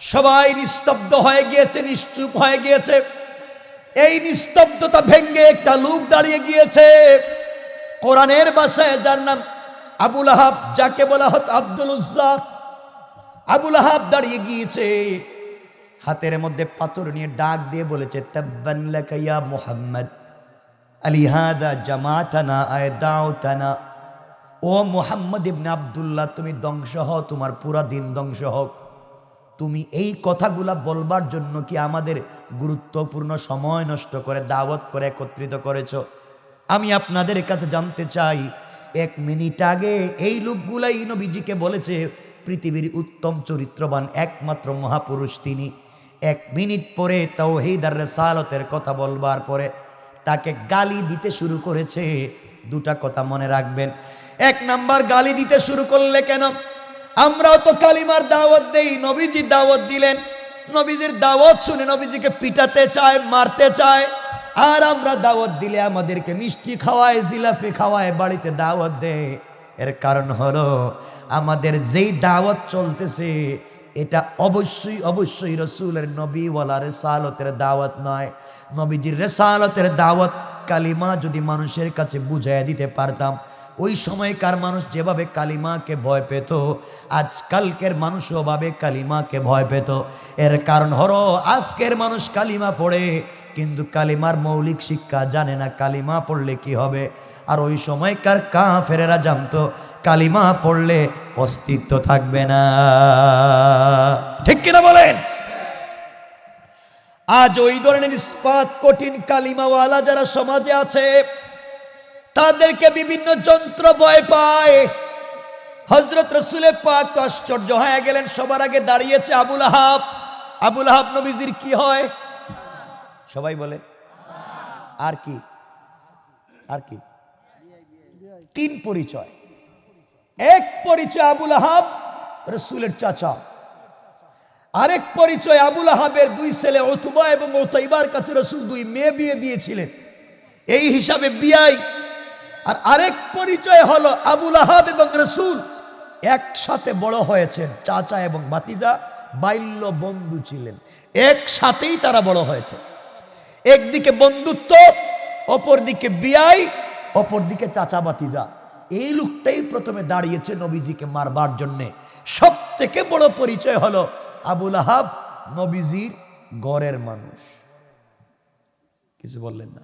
সবাই নিস্তব্ধ হয়ে গিয়েছে, নিশ্চুপ হয়ে গিয়েছে। এই নিস্তব্ধতা ভেঙ্গে একটা লোক দাঁড়িয়ে গিয়েছে, কোরআনের ভাষায় যার নাম আবুল আহাব, যাকে বলা হতো আব্দুল উজ্জা। আবুল আহাব দাঁড়িয়ে গিয়েছে, হাতের মধ্যে পাথর নিয়ে ডাক দিয়ে বলেছে, তাব্বান লাকা ইয়া মুহাম্মদ আলিহাদা জামাতানা আয়দাউতানা। ও মুহাম্মদ ইবনে আব্দুল্লাহ, তুমি ধ্বংস হও, তোমার পুরা দিন ধ্বংস হোক। তুমি এই কথাগুলা বলবার জন্য কি আমাদের গুরুত্বপূর্ণ সময় নষ্ট করে দাওয়াত করে একত্রিত করেছ? আমি আপনাদের কাছে জানতে চাই, 1 মিনিট আগে এই লোকগুলাই নবীজিকে বলেছে পৃথিবীর উত্তম চরিত্রবান একমাত্র মহাপুরুষ তিনি। 1 মিনিট পরে তাওহীদ আর রিসালাতের কথা বলবার পরে তাকে গালি দিতে শুরু করেছে। দুটা কথা মনে রাখবেন। 1 নাম্বার, গালি দিতে শুরু করলে কেন? আমরাও তো কালিমার দাওয়াত দেই, নবীজি দাওয়াত দিলেন, নবীজির দাওয়াত শুনে নবীজিকে পিটাতে চায়, মারতে চায়। আর আমরা দাওয়াত দিলে আমাদেরকে মিষ্টি খাওয়ায়, জিলাপি খাওয়ায়, বাড়িতে দাওয়াত দেয়। এর কারণ হলো আমাদের যেই দাওয়াত চলতেছে এটা অবশ্যই অবশ্যই রসুলের নবীওয়ালা রিসালাতের দাওয়াত নয়। নবীজির রিসালাতের দাওয়াত কালিমা যদি মানুষের কাছে বুঝাইয়া দিতে পারতাম, ওই সময়কার মানুষ যেভাবে কালিমাকে ভয় পেত, আজকালকের মানুষও ভাবে কালিমাকে ভয় পেত। এর কারণ হলো আজকের মানুষ কালিমা পড়ে কিন্তু কালিমার মৌলিক শিক্ষা জানে না, কালিমা পড়লে কি হবে। আর ওই সময়কার কাফেরেরা জানতো কালিমা পড়লে অস্তিত্ব থাকবে না। ঠিক কিনা বলেন? আজ ওই ধরনের ইস্পাত কঠিন কালিমাওয়ালা যারা সমাজে আছে তাদেরকে বিভিন্ন যন্ত্র ভয় পায়। হযরত রাসূল পাক তো আশ্চর্য হয়ে গেলেন। সবার আগে দাঁড়িয়েছে আবুল আহাব। আবুল আহাব নবীজির কি হয়? সবাই বলে আর কি? আর কি? 3 পরিচয়। 1 পরিচয় আবুল আহাব রাসূলের চাচা। আরেক পরিচয় আবুল আহাবের 2 ছেলে উতবা এবং উতাইবার কাছে রাসূল 2 মেয়ে বিয়ে দিয়েছিলেন, এই হিসাবে বিয়াই। আর আরেক পরিচয় হলো আবুল আহাব এবং রাসূল একসাথে বড় হয়েছেন, চাচা এবং ভাতিজা বাল্য বন্ধু ছিলেন, একসাথেই তারা বড় হয়েছে। একদিকে বন্ধুত্ব, অপরদিকে বিয়াই, অপরদিকে চাচা ভাতিজা। এই লোকটাই প্রথমে দাঁড়িয়েছে নবীজিকে মারবার জন্যে। সব থেকে বড় পরিচয় হলো আবুল আহাব নবীজির ঘরের মানুষ। কিছু বললেন না?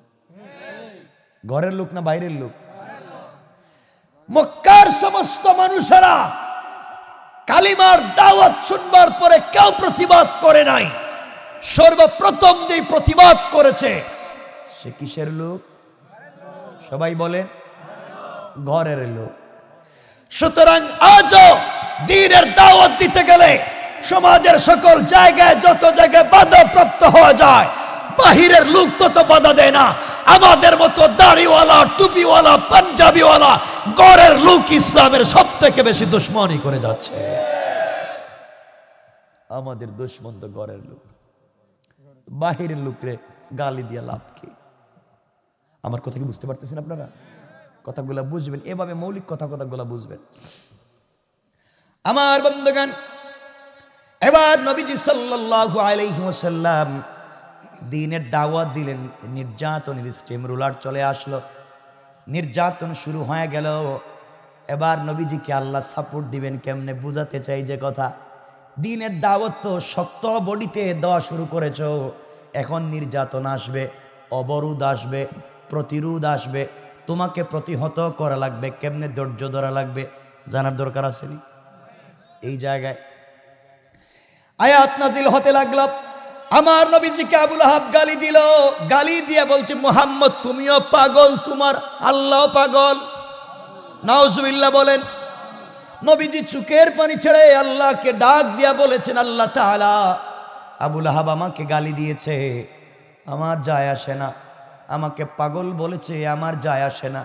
ঘরের লোক না বাইরের লোক? মক্কার সমস্ত মানুষেরা কালিমার দাওয়াত শুনবার পরে কেউ প্রতিবাদ করে নাই। সর্বপ্রথম যেই প্রতিবাদ করেছে সে কিসের লোক? সবাই বলেন ঘরের লোক। সুতরাং আজও দ্বীনের দাওয়াত দিতে গেলে সমাজের সকল জায়গায় যত জায়গায় বাধা প্রাপ্ত হয়ে যায়, বাহিরের লোক তত বাধা দেয় না। আমাদের মতো দাড়িওয়ালা, টুপিওয়ালা, পাঞ্জাবিওয়ালা ঘরের লোক ইসলামের সব থেকে বেশি দুশ্মনী করে যাচ্ছে। আমাদের দুশ্মন তো ঘরের লোক। বাহিরের লোকরে গালি দিয়া লাভ কি? আমার কথা কি বুঝতে পারতেছেন আপনারা? কথাগুলা বুঝবেন, এভাবে মৌলিক কথাগুলা বুঝবেন। আমার বন্ধুগণ, এবার নবীজি সাল্লাল্লাহু আলাইহি ওয়াসাল্লাম দ্বীনের দাওয়াত দিলেন। নির্যাতনের স্টিম রুলার চলে আসলো। নির্যাতন শুরু হয়ে গেল। এবার নবীজিকে আল্লাহ সাপোর্ট দিবেন কেমনে বুঝাতে চাই যে কথা, দিনের দাওয়াত তো শক্ত বডিতে দেওয়া শুরু করেছ, এখন নির্যাতন আসবে, অবরোধ আসবে, প্রতিরোধ আসবে, তোমাকে প্রতিহত করা লাগবে, কেমনে ধৈর্য ধরা লাগবে জানার দরকার আসেনি? এই জায়গায় আয়াত নাজিল হতে লাগলো। আমার নবীজিকে আবুল আহাব গালি দিল, গালি দিয়ে বলছে মুহাম্মদ তুমিও পাগল, তোমার আল্লাহ পাগল। নাউজুবিল্লাহ বলেন। নবীজি চোখের পানি ছেড়ে আল্লাহকে ডাক দিয়া বলেছেন, আল্লাহ তাআলা আবুল আহাব আমাকে গালি দিয়েছে, আমার যায় আসে না, আমাকে পাগল বলেছে, আমার যায় আসে না,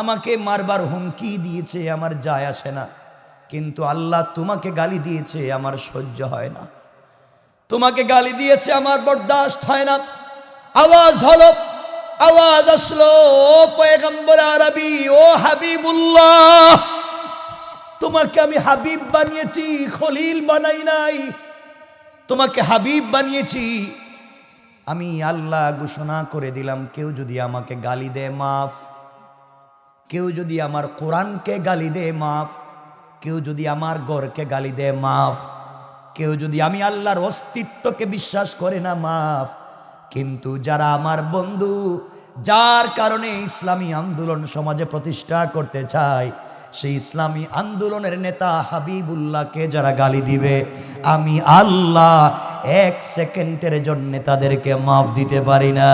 আমাকে মারবার হুমকি দিয়েছে, আমার যায় আসে না, কিন্তু আল্লাহ তোমাকে গালি দিয়েছে আমার সহ্য হয় না, তোমাকে গালি দিয়েছে আমার বরদাস্ত হয় না। আওয়াজ হলো, আওয়াজ আসলো, ও পয়গম্বর আরবি, ও হাবিবুল্লাহ, তোমাকে আমি হাবিব বানিয়েছি, খলিল বানাই নাই, তোমাকে হাবিব বানিয়েছি। আমি আল্লাহ ঘোষণা করে দিলাম, কেউ যদি আমাকে গালি দেয় মাফ, কেউ যদি আমার কোরআনকে গালি দেয় মাফ, কেউ যদি আমার ঘরকে গালি দেয় মাফ, কেউ যদি আমি আল্লাহর অস্তিত্বকে বিশ্বাস করে না মাফ। কিন্তু যারা আমার বন্ধু, যার কারণে ইসলামী আন্দোলন সমাজে প্রতিষ্ঠা করতে চায়, সেই ইসলামী আন্দোলনের নেতা হাবিবুল্লাহকে যারা গালি দিবে, আমি আল্লাহ এক সেকেন্ডের জন্য তাদেরকে মাফ দিতে পারি না।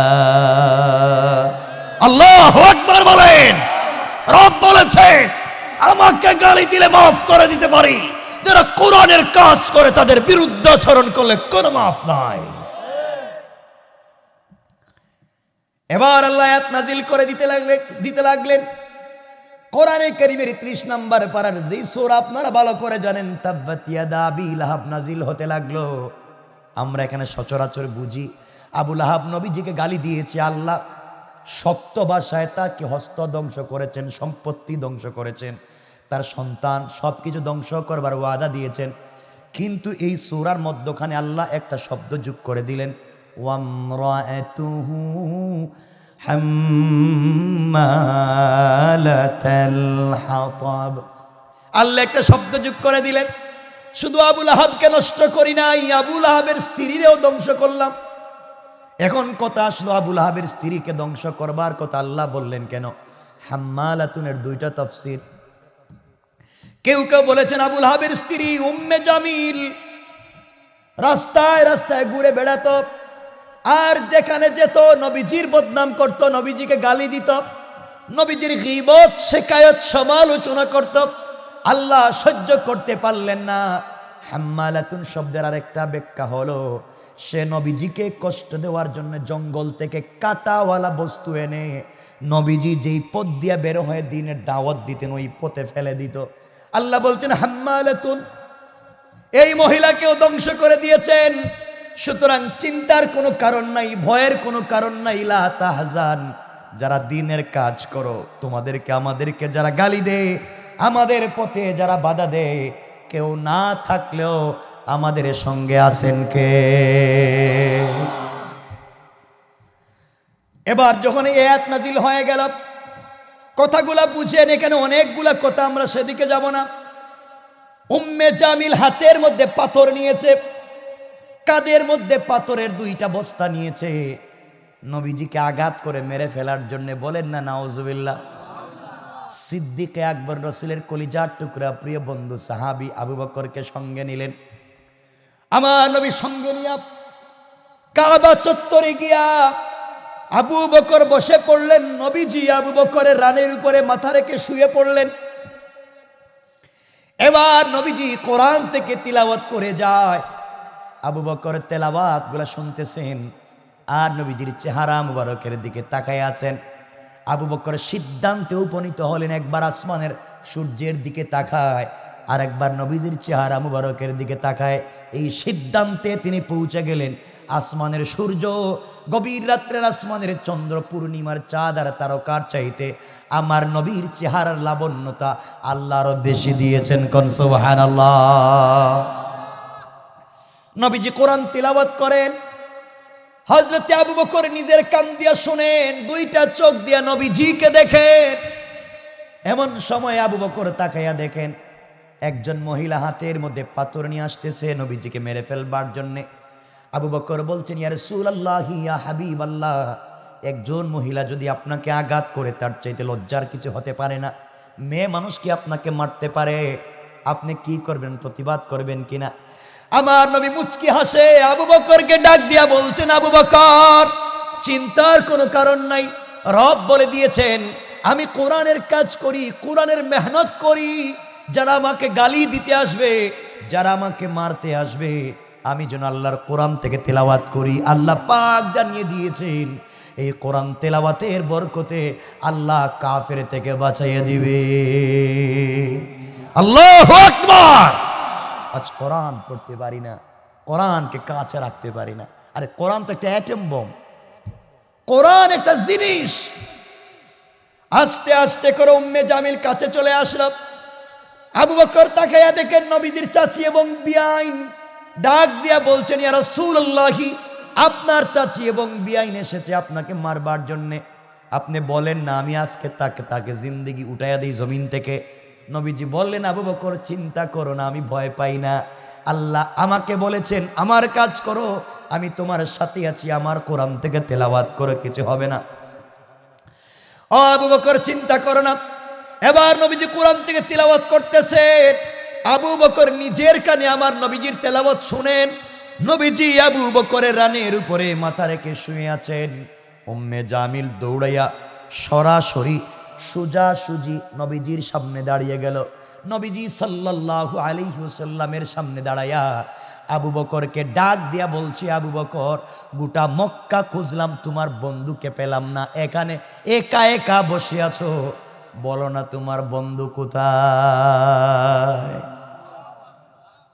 আল্লাহু আকবার বলেন। রব বলেছেন আমাকে গালি দিলে মাফ করে দিতে পারি, যারা কোরআনের কাজ করে তাদের বিরুদ্ধে আচরণ করলে কোনো মাফ নাই। এবার আল্লাহ আয়াত নাজিল করে দিতে লাগলেন। কোরআনে কারীমের 30 নম্বর পারার যে সূরা আপনারা ভালো করে জানেন, তাব্বাত ইয়াদা আবি লাহাব নাজিল হতে লাগলো। আমরা এখানে সচরাচর বুঝি আবু লাহাব নবীজিকে গালি দিয়েছে, আল্লাহ শক্ত ভাষায় তাকে হস্ত ধ্বংস করেছেন, সম্পত্তি ধ্বংস করেছেন, তার সন্তান সবকিছু ধ্বংস করবার ওয়াদা দিয়েছেন। কিন্তু এই সূরার মধ্যখানে আল্লাহ একটা শব্দ যোগ করে দিলেন, ওয়ামরাআতুহু হাম্মালাতাল হাতাব। আল্লাহ একটা শব্দ যোগ করে দিলেন। শুধু আবু লাহাবকে নষ্ট করি নাই, আবু লাহাবের স্ত্রীরেও ধ্বংস করলাম। এখন কথা আসলো, আবু লাহাবের স্ত্রীকে ধ্বংস করবার কথা আল্লাহ বললেন কেন? হাম্মালাতুনের দুইটা তাফসীর। কেউ কেউ বলেছেন আবু লাহাবের স্ত্রী উম্মে জামিল রাস্তায় রাস্তায় ঘুরে বেড়াতো, আর যেখানে যেত নবীজির বদনাম করত, নবীজিকে গালি দিত, নবীজির গীবত শিকায়ত সমালোচনা করত। আল্লাহ সহ্য করতে পারলেন না। হাম্মালাতুন শব্দের আরেকটা ব্যাখ্যা হলো, সে নবীজিকে কষ্ট দেওয়ার জন্য জঙ্গল থেকে কাঁটাওয়ালা বস্তু এনে নবীজি যেই পথ দিয়ে বের হয়ে দিনের দাওয়াত দিতেন ওই পথে ফেলে দিত। আল্লাহ বলছেন হাম্মালাতুন, এই মহিলাকেও ধ্বংস করে দিয়েছেন। সুতরাং চিন্তার কোনো কারণ নাই, ভয়ের কোনো কারণ নাই। লা তাহজান, যারা দিনের কাজ করো, তোমাদেরকে আমাদেরকে যারা গালি দেয়, আমাদের পথে যারা বাধা দেয়, কেউ না থাকলেও আমাদের সঙ্গে আছেন কে? এবার যখন এই আয়াত নাজিল হয়ে গেল, কথাগুলা বুঝেন, এখানে অনেকগুলা কথা, আমরা সেদিকে যাব না। উম্মে জামিল হাতের মধ্যে পাথর নিয়েছে, কাদের মধ্যে পাথরের 2টা বস্তা নিয়েছে, নবীজিকে আঘাত করে মেরে ফেলার জন্য। বলেন না নাউজুবিল্লাহ। সিদ্দিকে আকবর রাসূলের কলিজার টুকরা প্রিয় বন্ধু সাহাবী আবু বকরকে সঙ্গে নিলেন। আমার নবী সঙ্গে নিয়ে কাবা চত্বরে গিয়া আবু বকর বসে পড়লেন। নবীজি আবু বকরের রানের উপরে মাথা রেখে শুয়ে পড়লেন। এবার নবীজি কোরআন থেকে তিলাওয়াত করে যায়। আবু বকর তেলাওয়াত গুলা শুনতেছেন আর নবীজির চেহারা মুবারকের দিকে তাকায় আছেন। আবু বকর সিদ্ধান্তে উপনীত হলেন, একবার আসমানের সূর্যের দিকে তাকায়, আর একবার নবীজির চেহারা মুবারকের দিকে তাকায়। এই সিদ্ধান্তে তিনি পৌঁছে গেলেন, আসমানের সূর্য, গভীর রাত্রের আসমানের চন্দ্র, পূর্ণিমার চাঁদ আর তারকার চাইতে আমার নবীর চেহারার লাবণ্যতা আল্লাহ আরো বেশি দিয়েছেন। কোন সুবহানাল্লাহ। নবীজি কোরআন তিলাওয়াত করেন, হযরত আবু বকর নিজের কান দিয়া শুনেন, দুইটা চোখ দিয়া নবীজিকে দেখেন। এমন সময় আবু বকর তাকাইয়া দেখেন একজন মহিলা হাতের মধ্যে পাথর নিয়ে আসতেছে নবীজিকে মেরে ফেলবার জন্যে। আবু বকর বলছেন, ইয়া রাসূলুল্লাহ, ইয়া হাবিবাল্লাহ, একজন মহিলা যদি আপনাকে আঘাত করে তার চাইতে লজ্জার কিছু হতে পারে না। মেয়ে মানুষ কি আপনাকে মারতে পারে? আপনি কি করবেন, প্রতিবাদ করবেন কিনা? আমার নবী মুচকি হাসে আবু বকরকে ডাক দিয়া বলছেন, আবু বকর, চিন্তার কোনো কারণ নাই। রব বলে দিয়েছেন আমি কোরআনের কাজ করি, কোরআনের মেহনত করি। যারা আমাকে গালি দিতে আসবে, যারা আমাকে মারতে আসবে, আমি যেন আল্লাহর কোরআন থেকে তেলাওয়াত করি। আল্লাহ পাক জানিয়ে দিয়েছেন এই কোরআন তেলাওয়াতের বরকতে আল্লাহ কাফের থেকে বাঁচাইয়া দিবে। আল্লাহু আকবার। আজ কোরআন পড়তে পারি না, কোরআনকে কাছে রাখতে পারি না। আরে কোরআন তো একটা অ্যাটম বম, কোরআন একটা জিনিস। আস্তে আস্তে করে উম্মে জামিল কাছে চলে আসলো। আবু বকর তাকাইয়া দেখেন নবীজির চাচি এবং বিয়াইন। ডাক দিয়া বলছেন, ইয়া রাসূলুল্লাহ, আপনার চাচি এবং বিয়াইন এসেছে আপনাকে মারবার জন্যে। আপনি বলেন না আমি আজকে তাকে জিন্দেগি উঠাইয়া দিই জমিন থেকে। নবীজি বললেন, আবু বকর চিন্তা করো না, আমি ভয় পাই না। আল্লাহ আমাকে বলেছেন আমার কাজ করো, আমি তোমার সাথে আছি, আমার কোরআন থেকে তেলাওয়াত করে কিছু হবে না। ও আবু বকর চিন্তা করো না। এবার নবীজি কোরআন থেকে তেলাওয়াত করতেছেন। আবু বকর নিজের কানে আমার নবীজির তেলাওয়াত শুনেন। নবীজি আবু বকরের রানের উপরে মাথা রেখে শুয়ে আছেন। উম্মে জামিল দৌড়াইয়া সরাসরি সোজাসুজি নবীজির সামনে দাঁড়িয়ে গেল। নবীজি সাল্লাল্লাহু আলাইহি ওয়াসাল্লামের সামনে দাঁড়াইয়া আবু বকরকে ডাক দিয়া বলছে, আবু বকর, গোটা মক্কা খুঁজলাম, তোমার বন্ধুকে পেলাম না, এখানে একা একা বসে আছো, বলো না তোমার বন্ধু কোথায়?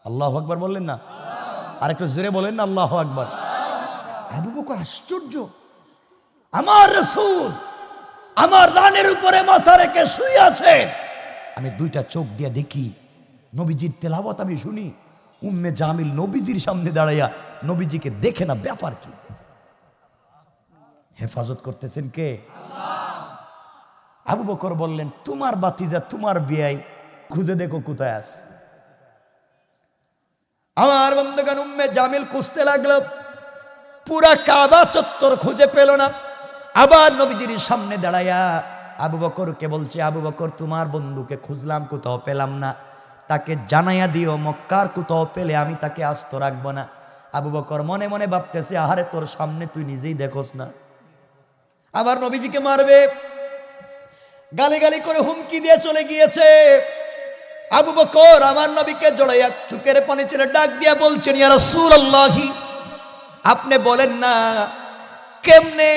আল্লাহু আকবার বললেন না? আর একটু জোরে বলেন না আল্লাহু আকবার। আবু বকর আশ্চর্য, আমার রাসূল আমার রানের উপরে মাথা রেখে শুয়ে আছেন, আমি দুইটা চোখ দিয়ে দেখি, নবীজির তেলাওয়াত আমি শুনি। উম্মে জামিল নবীজির সামনে দাঁড়াইয়া নবীজিকে দেখে না, ব্যাপার কি? হেফাজত করতেছেন কে? আবু বকর বললেন, তোমার বাতিজা, তোমার বিয়াই, খুঁজে দেখো কোথায় আছে। আমার বন্ধুগণ, উম্মে জামিল খুঁজতে লাগলো, পুরা কাবা চত্বর খুঁজে পেল না। আবার নবীজির সামনে দাঁড়াইয়া আবু বকরকে বলছে, আবু বকর, তোমার বন্ধুকে খুঁজলাম, কোথাও পেলাম না, তাকে জানাইয়া দিও মক্কার কোথাও পেলে আমি তাকে আস্ত রাখবো না। আবু বকর মনে মনে ভাবতেছে, আহারে তোর সামনে তুই নিজেই দেখোস না, আবার নবীজিকে মারবে। গালি গালি করে হুমকি দিয়ে চলে গিয়েছে। আবু বকর আমার নবীকে জড়াইয়া চোখের পানি ছেড়ে ডাক দিয়া বলছেন, ইয়া রাসূলুল্লাহ, আপনি বলেন না কেমনে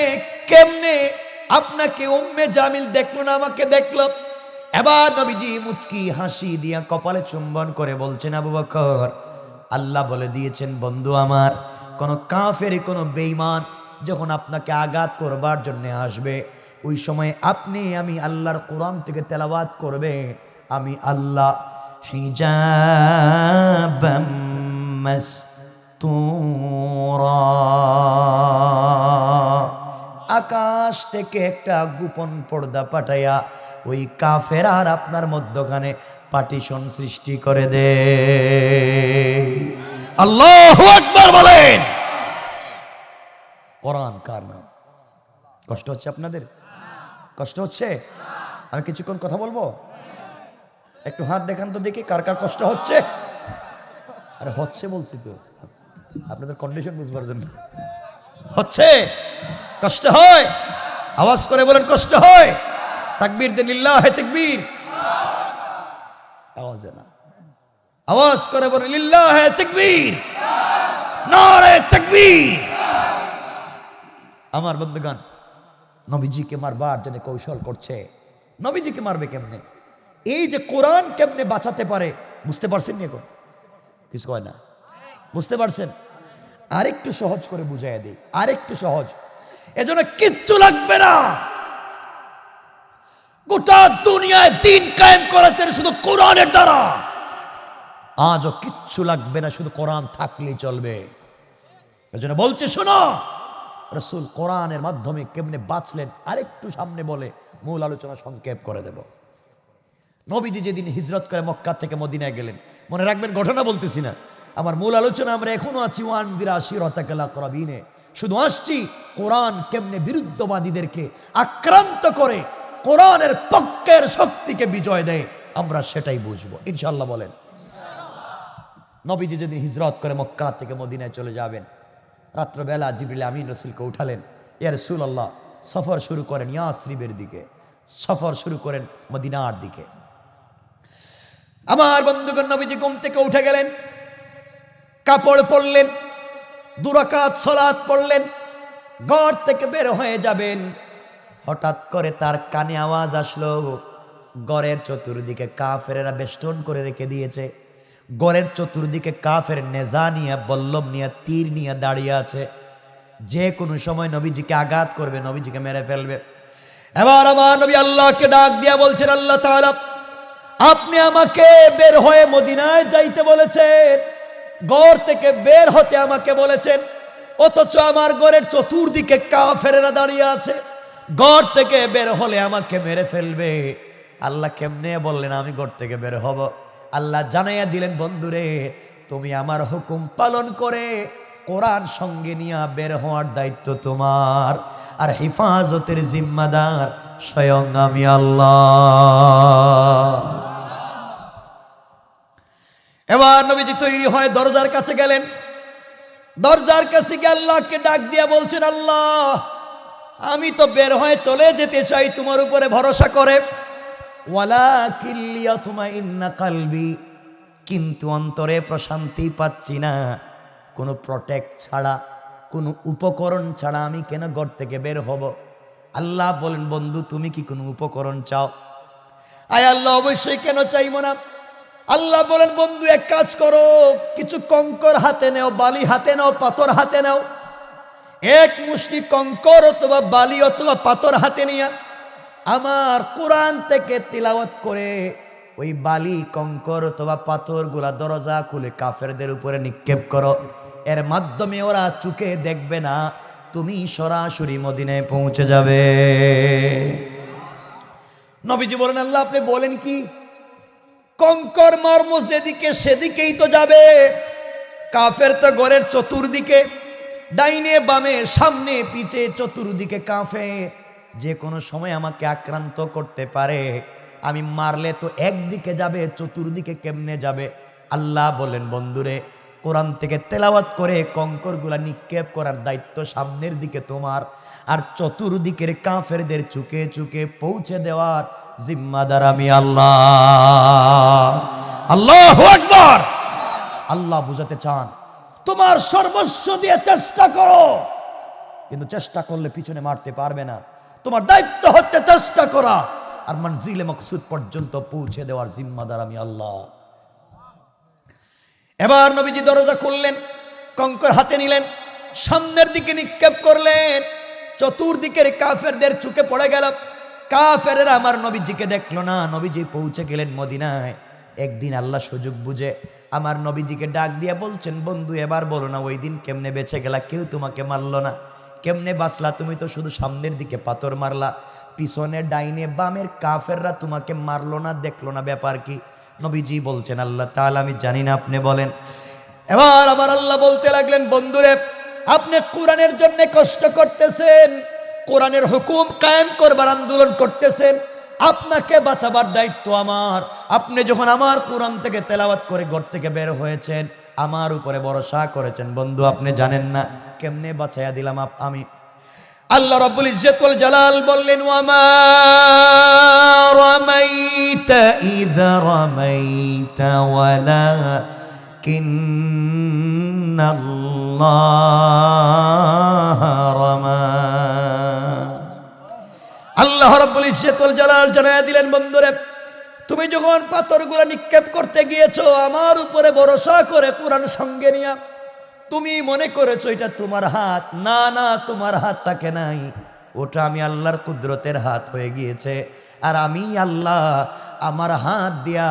কেমনে আপনাকে উম্মে জামিল দেখলো না, আমাকে দেখলো? এবার নবীজি মুচকি হাসি দিয়া কপালে চুম্বন করে বলছেন, আবু বকর, আল্লাহ বলে দিয়েছেন, বন্ধু আমার, কোন কাফের কোন বেঈমান যখন আপনাকে আঘাত করবার জন্য আসবে, ওই সময় আপনি আমি আল্লাহর কোরআন থেকে তেলাওয়াত করবে, আমি আল্লাহ হিজাবাম মাসতুরা, আকাশ থেকে একটা গোপন পর্দা পাঠাইয়া ওই কাফের আর আপনার মধ্যখানে পার্টিশন সৃষ্টি করে দে। আল্লাহু আকবার বলেন। কোরআন কার নাম? কষ্ট হচ্ছে আপনাদের? কষ্ট হচ্ছে? আমি কিছুক্ষণ কথা বলবো, একটু হাত দেখান তো দেখি কার কার কষ্ট হচ্ছে। আরে হচ্ছে বলছি তো, আপনাদের কন্ডিশন বুঝবার জন্য। হচ্ছে? কষ্ট হয়? আওয়াজ করে বলেন কষ্ট হয়। তাকবীর দেন, লিল্লাহে তাকবীর। আওয়াজ না, আওয়াজ করে বলেন লিল্লাহে তাকবীর, নারে তাকবীর। আমার বন্ধুগণ, নবীজিকে মারবার জন্য কৌশল করছে। নবীজিকে মারবে কেমনে? এই যে কোরআন কেমনে বাঁচাতে পারে বুঝতে পারছেন নি? এখন কিছু কয় না, বুঝতে পারছেন? আরেকটু সহজ করে বুঝাইয়া দিই, আরেকটু সহজ। এজন্য কিচ্ছু লাগবে না, গোটা দুনিয়ায় দিন কায়েম করেছেন শুধু কোরআনের দ্বারা। আজও কিচ্ছু লাগবে না, শুধু কোরআন থাকলেই চলবে। এজন্য বলছে, শোনো, রাসূল কোরআনের মাধ্যমে কেমনে বাঁচলেন আরেকটু সামনে বলে মূল আলোচনা সংক্ষেপ করে দেব। নবীজি যেদিন হিজরত করে মক্কা থেকে মদিনায় গেলেন, মনে রাখবেন ঘটনা বলতেছি না, আমার মূল আলোচনা আমরা এখনো আছি ওয়ানদির আশিরাতাকাল আকরাবিনে। শুধু আসছি কোরআন কেমনে বিরুদ্ধবাদীদেরকে আক্রান্ত করে কোরআনের পক্ষের শক্তিকে বিজয় দেয়, আমরা সেটাই বুঝবো ইনশাআল্লাহ। বলেন, নবীজি যেদিন হিজরত করে মক্কা থেকে মদিনায় চলে যাবেন, রাত্রবেলা জিবরিল আমিন রাসূলকে উঠালেন, ইয়া রাসূলুল্লাহ সফর শুরু করেন ইয়াসরিবের দিকে, সফর শুরু করেন মদিনার দিকে। আমার বন্ধুগণ, নবীজি ঘুম থেকে উঠে গেলেন, কাপড় পরলেন, 2 রাকাত সালাত পড়লেন, ঘর থেকে বের হয়ে যাবেন। হঠাৎ করে তার কানে আওয়াজ আসলো, ঘরের চতুর্দিকে কাফেরেরা বেষ্টন করে রেখে দিয়েছে। ঘরের চতুর্দিকে কাফের নেজা নিয়ে, বল্লম নিয়ে, তীর নিয়ে দাঁড়িয়ে আছে, যে কোনো সময় নবীজিকে আঘাত করবে, নবীজিকে মেরে ফেলবে। এবার আমার নবী আল্লাহকে ডাক দিয়া বলছেন, আল্লাহ তাআলা আপনি আমাকে বের হয়ে মদিনায় যাইতে বলেছেন, ঘর থেকে বের হতে আমাকে বলেছেন, অথচ আমার ঘরের চতুর্দিকে কাফেরেরা দাঁড়িয়ে আছে, ঘর থেকে বের হলে আমাকে মেরে ফেলবে। আল্লাহ কেমনে বললেন আমি ঘর থেকে বের হব? আল্লাহ জানাইয়া দিলেন, বন্ধুরে তুমি আমার হুকুম পালন করে কোরআন সঙ্গে নিয়ে বের হওয়ার দায়িত্ব তোমার, আর হেফাজতের জিম্মাদার স্বয়ং আমি আল্লাহ। এবার নবীজি তৈরি হয়ে দরজার কাছে গেলেন, দরজার কাছে গিয়ে আল্লাহকে ডাক দিয়া বলছেন, আল্লাহ আমি তো বের হয়ে চলে যেতে চাই তোমার উপরে ভরসা করে, ওয়ালাকিন লিয়াতমাইন্না কলবি, কিন্তু অন্তরে প্রশান্তি পাচ্ছি না, কোনো প্রটেক্ট ছাড়া, কোনো উপকরণ ছাড়া আমি কেন ঘর থেকে বের হব? আল্লাহ বলেন, বন্ধু তুমি কি কোনো উপকরণ চাও? আয় আল্লাহ অবশ্যই, কেন চাইব না। আল্লাহ বলেন, বন্ধু এক কাজ করো, কিছু কঙ্কর হাতে নেও, বালি হাতে নাও, পাথর হাতে নাও, এক মুষ্টি কঙ্কর অথবা বালি অথবা পাথর হাতে নিয়ে আমার কোরআন থেকে তিলাওয়াত করে ওই বালি কঙ্কর অথবা পাথর গুলা দরজা খুলে কাফেরদের উপরে নিক্ষেপ করো, এর মাধ্যমে ওরা চোখে দেখবে না, তুমি সরাসরি মদিনায় পৌঁছে যাবে। নবীজি বলেন, আল্লাহ আপনি বলেন কি? কঙ্কর মারমো যেদিকে সেদিকেই তো যাবে, কাফের তো ঘরের চতুর্দিকে, ডাইনে বামে সামনে পিছে চতুর্দিকে কাফের, যে কোনো সময় আমাকে আক্রান্ত করতে পারে, আমি মারলে তো একদিকে যাবে, চতুর্দিকে কেমনে যাবে? আল্লাহ বলেন, বন্ধুরে কোরআন থেকে তেলাওয়াত করে কঙ্করগুলা নিক্ষেপ করার দায়িত্ব সামনের দিকে তোমার, আর চতুর্দিকের কাফেরদের চুকে চুকে পৌঁছে দেওয়ার জিম্মাদার আমি আল্লাহ। আল্লাহু আকবার। আল্লাহ বুঝাতে চান, তোমার সর্বস্ব দিয়ে চেষ্টা করো, কিন্তু চেষ্টা করলে পিছনে মারতে পারবে না, তোমার দায়িত্ব হচ্ছে চেষ্টা করা, আর মনজিলে মকসুদ পর্যন্ত পৌঁছে দেওয়ার জিম্মাদার আমি আল্লাহ। এবার নবীজি দরজা খুললেন, কঙ্কর হাতে নিলেন, সামনের দিকে নিক্ষেপ করলেন, চতুর্দিকের কাফেরদের চুকে পড়ে গেল। কাফেরেরা আমার নবীজিকে দেখলো না, নবীজি পৌঁছে গেলেন মদিনায়। একদিন আল্লাহ সুযোগ বুঝে আমার নবীজিকে ডাক দিয়ে বলছেন, বন্ধু এবার বলো না ওই দিন কেমনে বেঁচে গেলা, কেউ তোমাকে মারলো না, কেমনে বাঁচলা? তুমি তো শুধু সামনের দিকে পাথর মারলা, পিছনে ডাইনে বামের কাফেররা তোমাকে মারলো না, দেখলো না, ব্যাপার কি? নবীজি বলছেন, আল্লাহ তাআলা আমি জানি না, আপনি বলেন। এবার আমার আল্লাহ বলতে লাগলেন, বন্ধুরে আপনি কোরআনের জন্য কষ্ট করতেছেন, কোরআনের হুকুম কায়েম করবার আন্দোলন করতেছেন, আপনাকে বাঁচাবার দায়িত্ব আমার। আপনি যখন আমার কোরআন থেকে তেলাওয়াত করে ঘর থেকে বের হয়েছেন, আমার উপরে ভরসা করেছেন, বন্ধু আপনি জানেন না কেমনে বাঁচাইয়া দিলাম আমি। আল্লাহ রাব্বুল ইজ্জত ওয়াল জালাল বললেন, ওয়ামা রামাইতা ইয রামাইতা ওয়ালাকিন্নাল্লাহ রামা। আল্লাহ রাব্বুল ইজ্জত ওয়াল জালাল জানায়া দিলেন, বন্ধুরে তুমি যখন পাথরগুলো নিক্ষেপ করতে গিয়েছো আমার উপরে ভরসা করে কোরআন সঙ্গে নিয়া, তুমি মনে করেছো এটা তোমার হাত, না না তোমার হাত থাকে নাই, ওটা আমি আল্লাহর কুদরতের হাত হয়ে গিয়েছে। আর আমি আল্লাহ আমার হাত দিয়া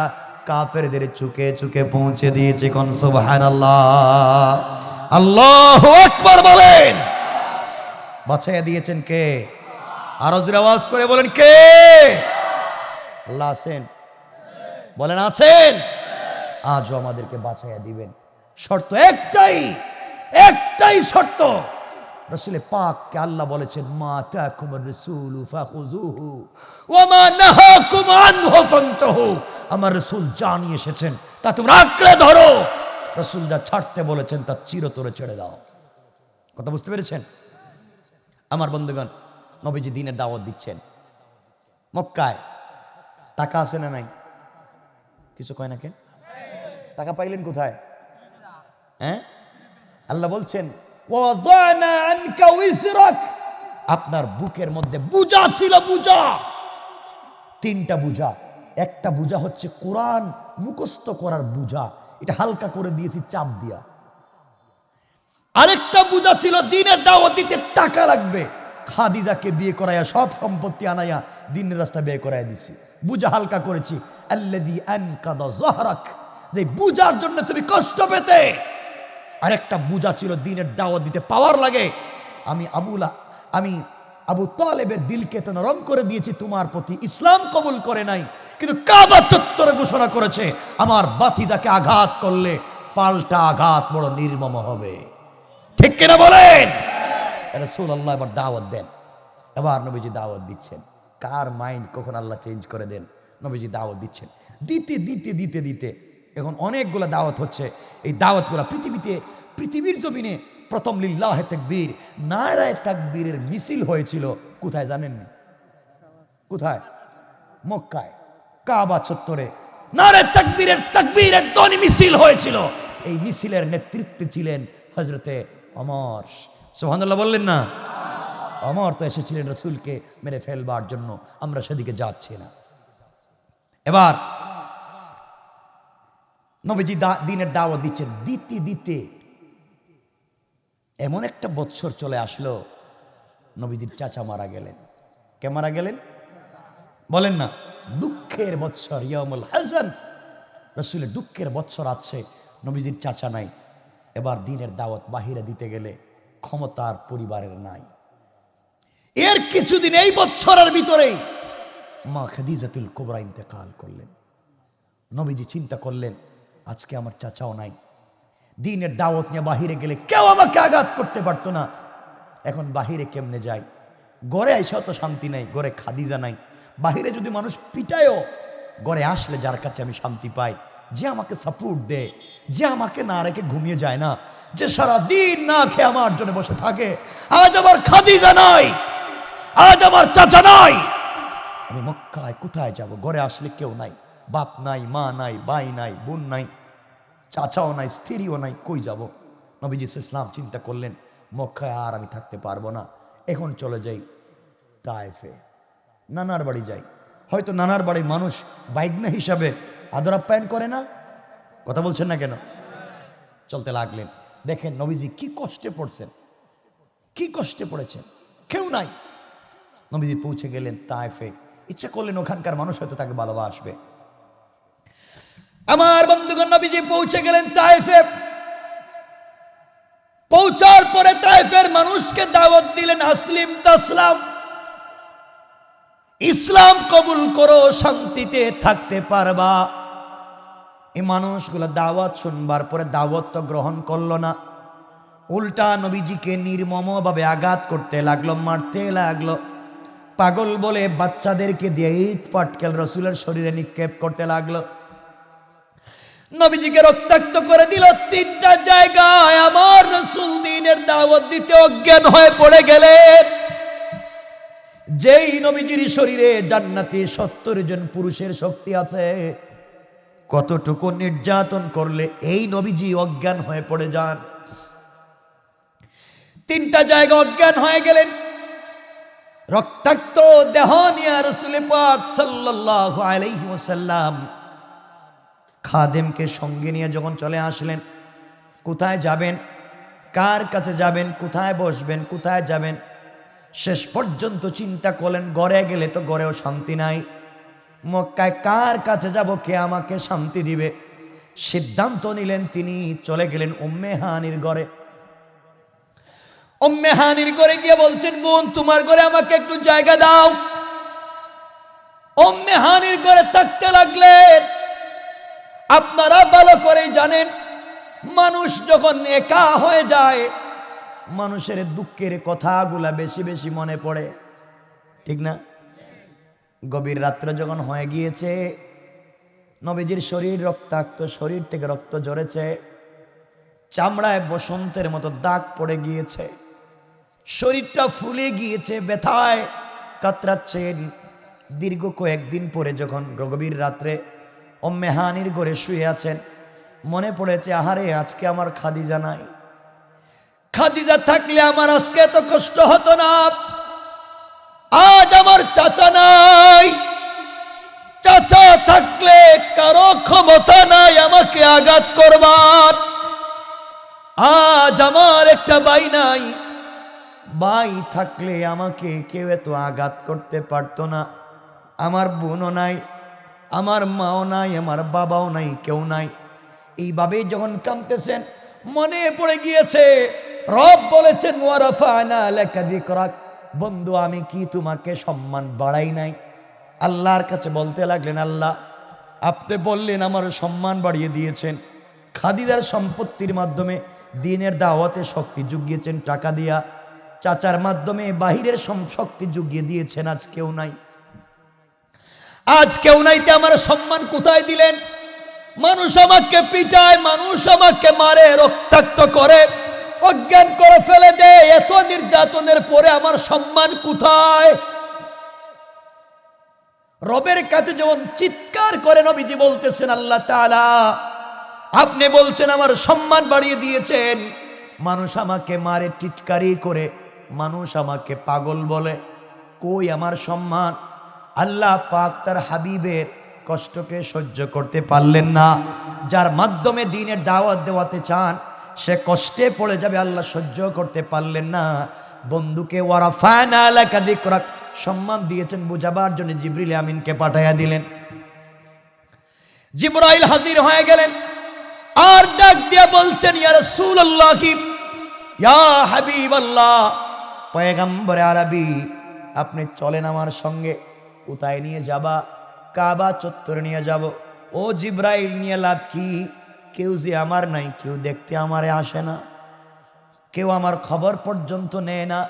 কাফেরদের চুকে চুকে পৌঁছে দিয়েছে। কোন সুবহানাল্লাহ, আল্লাহু আকবার বলেন। বাঁচাইয়া দিয়েছেন কে? আরো জোরে আওয়াজ করে বলেন কে? আল্লাহ আছেন, বলেন আছেন। আজও আমাদেরকে বাঁচাইয়া দিবেন। শর্ত একটাই, একটাই শর্ত। রাসূল পাককে আল্লাহ বলেছেন, মা তাকুমুর রাসূলু ফাখুযুহু ওয়া মা নাহাকুম আনহু ফান্তাহু। আমার রাসূল যা নিয়ে এসেছেন তা তোমরা আঁকড়ে ধরো। রাসূল যা ছাড়তে বলেছেন তা চিরতরে ছেড়ে দাও। কথা বুঝতে পেরেছেন? আমার বন্ধুগণ, নবীজি দ্বীনের দাওয়াত দিচ্ছেন মক্কায়। টাকা আছে না নাই? কিছু কয় না কেন? টাকা পাইলেন কোথায়? হ্যাঁ, আল্লাহ বলছেন ওয়াদানা আনকা উইজরাক, আপনার বুকের মধ্যে বোঝা ছিল, বোঝা, তিনটা বোঝা। একটা বোঝা হচ্ছে কোরআন মুখস্থ করার বোঝা, এটা হালকা করে দিয়েছি চাপ দিয়া। আরেকটা বোঝা ছিল দ্বীনের দাওয়াত দিতে টাকা লাগবে, খাদিজাকে বিয়ে করাইয়া সব সম্পত্তি আনাইয়া দ্বীনের রাস্তা বিয়ে করাইয়া দিছি, বোঝা হালকা করেছি। আল্লাযী আনকাদা যাহরাক, যে বোঝার জন্য তুমি কষ্ট পেতে। আরেকটা বোঝা ছিল দ্বীনের দাওয়াত দিতে পাওয়ার লাগে। আমি আবু তালেবের দিলকে তো নরম করে দিয়েছি তোমার প্রতি, ইসলাম কবুল করে নাই, কিন্তু কাবা চত্বরে ঘোষণা করেছে আমার বাতিজাকে আঘাত করলে পাল্টা আঘাত বড় নির্মম হবে। ঠিক কিনা বলেন? রাসূলুল্লাহ এবার দাওয়াত দেন। এবার নবীজি দাওয়াত দিচ্ছেন। কার মাইন্ড কখন আল্লাহ চেঞ্জ করে দেন। নবীজি দাওয়াত দিচ্ছেন, দিতে দিতে দিতে দিতে এখন অনেকগুলো দাওয়াত হচ্ছে। এই দাওয়াতগুলো পৃথিবীর জমিনে প্রথম লিল্লাহে তাকবীর, নারায়ে তাকবীরের মিছিল হয়েছিল কোথায় জানেন? কোথায়? মক্কায়, কাবা চত্বরে নারায়ে তাকবীরের ধ্বনি মিছিল হয়েছিল। এই মিছিলের নেতৃত্বে ছিলেন হযরতে ওমর। সুবহানাল্লাহ বললেন না? ওমর তো এসেছিলেন রাসূলকে মেরে ফেলবার জন্য, আমরা সেদিকে যাচ্ছি না। এবার নবীজি দ্বীনের দাওয়াত দিচ্ছেন, দিতে দিতে এমন একটা বছর চলে আসলো, নবীজির চাচা মারা গেলেন। কে মারা গেলেন? বলেন না। দুঃখের বৎসর, ইয়ামুল হাযান, রাসূলের দুঃখের বৎসর আছে, নবীজির চাচা নাই। এবার দ্বীনের দাওয়াত বাহিরে দিতে গেলে ক্ষমতার পরিবারের নাই। এর কিছুদিন এই বৎসরের ভিতরেই মা খাদিজাতুল কুবরা ইন্তেকাল করলেন। নবীজি চিন্তা করলেন, আজকে আমার চাচাও নাই, দ্বীনের দাওয়াত নিয়ে বাহিরে গেলে কেউ আমাকে আঘাত করতে পারতো না, এখন বাহিরে কেমনে যাই? ঘরে আইসাও তো শান্তি নাই, ঘরে খাদিজা নাই। বাহিরে যদি মানুষ পিটায়ও, ঘরে আসলে যার কাছে আমি শান্তি পাই, যে আমাকে সাপোর্ট দেয়, যে আমাকে না রেখে ঘুমিয়ে যায় না, যে সারা দিন না খেয়ে আমার জন্য বসে থাকে, আজ আমার খাদিজা নাই, আজ আমার চাচা নাই, আমি মক্কায় কোথায় যাব? ঘরে আসলে কেউ নাই, বাপ নাই, মা নাই, ভাই নাই, বোন নাই, চাচাও নাই, স্ত্রীও নাই, কই যাব? নবীজি ইসলাম চিন্তা করলেন, মক্কায় আর আমি থাকতে পারবো না, এখন চলে যাই তায়েফে, নানার বাড়ি যাই। হয়তো নানার বাড়ির মানুষ বাইগনা হিসাবে আদর আপ্যায়ন করে না। কথা বলছেন না কেন? চলতে লাগলেন। দেখেন নবীজি কি কষ্টে পড়ছেন, কি কষ্টে পড়েছেন, কেউ নাই। নবীজি পৌঁছে গেলেন তায়েফে, ইচ্ছা করলেন ওখানকার মানুষ হয়তো তাকে ভালোবাসবে। আমার বন্ধুগণ, নবীজি পৌঁছে গেলেন তায়েফে। পৌঁছার পরে তায়েফের মানুষকে দাওয়াত দিলেন, আসলিম তাসলাম, ইসলাম কবুল করো, শান্তিতে থাকতে পারবা। এই মানুষগুলো দাওয়াত শুনবার পরে দাওয়াত তো গ্রহণ করলো না, উল্টা নবীজিকে নির্মমভাবে আঘাত করতে লাগলো, মারতে লাগলো। পাগল বলে বাচ্চাদেরকে দিয়ে ইট পাটকেল রাসূলের শরীরে নিক্ষেপ করতে লাগলো। নবীজিকে রক্তাক্ত করে দিল। তিনটা জায়গায় আমার রাসূল দ্বীনের দাওয়াত দিতে অজ্ঞান হয়ে পড়ে গেলেন। যেই নবীজির শরীরে জান্নাতে 70 জন পুরুষের শক্তি আছে, কতটুকু নির্যাতন করলে এই নবীজি অজ্ঞান হয়ে পড়ে যান। তিনটা জায়গা অজ্ঞান হয়ে গেলেন। রক্তাক্ত দেহ নিয়ে রাসূল পাক সাল্লাল্লাহু আলাইহি ওয়াসাল্লাম খাদেমকে সঙ্গে নিয়ে যখন চলে আসলেন, কোথায় যাবেন, কার কাছে যাবেন, কোথায় বসবেন, কোথায় যাবেন, শেষ পর্যন্ত চিন্তা করলেন ঘরে গেলে তো ঘরেও শান্তি নাই, মক্কায় কার কাছে যাব, কে আমাকে শান্তি দিবে? সিদ্ধান্ত নিলেন তিনি চলে গেলেন উম্মে হানির ঘরে। উম্মে হানির ঘরে গিয়ে বলছেন, বোন তোমার ঘরে আমাকে একটু জায়গা দাও। উম্মে হানির ঘরে থাকতে লাগলেন। আপনারা ভালো করে জানেন, মানুষ যখন একা হয়ে যায় মানুষের দুঃখের কথাগুলা বেশি বেশি মনে পড়ে, ঠিক না? গভীর রাত্র যখন হয়ে গিয়েছে, নবীজির শরীর রক্তাক্ত, শরীর থেকে রক্ত ঝরেছে, চামড়ায় বসন্তের মতো দাগ পড়ে গিয়েছে, শরীরটা ফুলে গিয়েছে, ব্যথায় কাতরাচ্ছেন। দীর্ঘ কয়েকদিন পরে যখন গভীর রাত্রে উম্মে হানির ঘরে শুয়ে আছেন, মনে পড়েছে, আহারে আজকে আমার খাদিজা নাই, খাদিজা থাকলে আমার আজকে এত কষ্ট হতো না। আজ আমার চাচা নাই, চাচা থাকলে কারো ক্ষমতা নাই আমাকে আঘাত করবার। আজ আমার একটা ভাই নাই, ভাই থাকলে আমাকে কেউ এত আঘাত করতে পারতো না। আমার বোনও নাই, আমার মাও নাই, আমার বাবাও নাই, কেউ নাই। এইভাবেই যখন কাঁদতেছেন, মনে পড়ে গিয়েছে রব বলেছেন, ওয়ারাফা'না লাকা যিকরাক, বন্ধু আমি কি তোমাকে সম্মান বাড়াই নাই? আল্লাহর কাছে বলতে লাগলেন, আল্লাহ আপনি বললেন আমার সম্মান বাড়িয়ে দিয়েছেন, খাদিজার সম্পত্তির মাধ্যমে দ্বীনের দাওয়াতে শক্তি জুগিয়েছেন টাকা দিয়া, চাচার মাধ্যমে বাহিরের শক্তি জুগিয়ে দিয়েছেন, আজ কেউ নাই, আজ কেউ নাইতে আমার সম্মান কোথায় দিলেন? মানুষ আমাকে পিটায়, মানুষ আমাকে মারে, রক্তাক্ত করে, অজ্ঞান করে ফেলে দেয়, এত নির্যাতনের পরে আমার সম্মান কোথায়? রবের কাছে যখন চিৎকার করে নবীজি বলতেছেন, আল্লাহ তাআলা আপনি বলছেন আমার সম্মান বাড়িয়ে দিয়েছেন, মানুষ আমাকে মারে, টিটকারি করে, মানুষ আমাকে পাগল বলে, কই আমার সম্মান? আল্লাহ পাক তার হাবিবের কষ্টকে সহ্য করতে পারলেন না। যার মাধ্যমে দ্বীনের দাওয়াত দেওয়াতে চান, সে কষ্টে পড়ে যাবে, আল্লাহ সহ্য করতে পারলেন না। বন্ধুকে ওয়ারাফা'না লাকা যিকরাক সম্মান দিয়েছেন বুঝাবার জন্য জিবরিল আমিনকে পাঠাইয়া দিলেন। জিবরাইল হাজির হয়ে গেলেন, আর ডাক দিয়ে বলছেন, ইয়া রাসূলুল্লাহ, ইয়া হাবিবাল্লাহ, পয়গম্বরে আরবি, আপনি চলেন আমার সঙ্গে। কোথায় নিয়ে যাবা? কাবা চত্বরে নিয়ে যাব। ও জিবরাইল, নিয়ে লাভ কি? কেউ যে আমার নাই, কেউ দেখতে আমারে আসে না, কেউ আমার খবর পর্যন্ত নেয় না।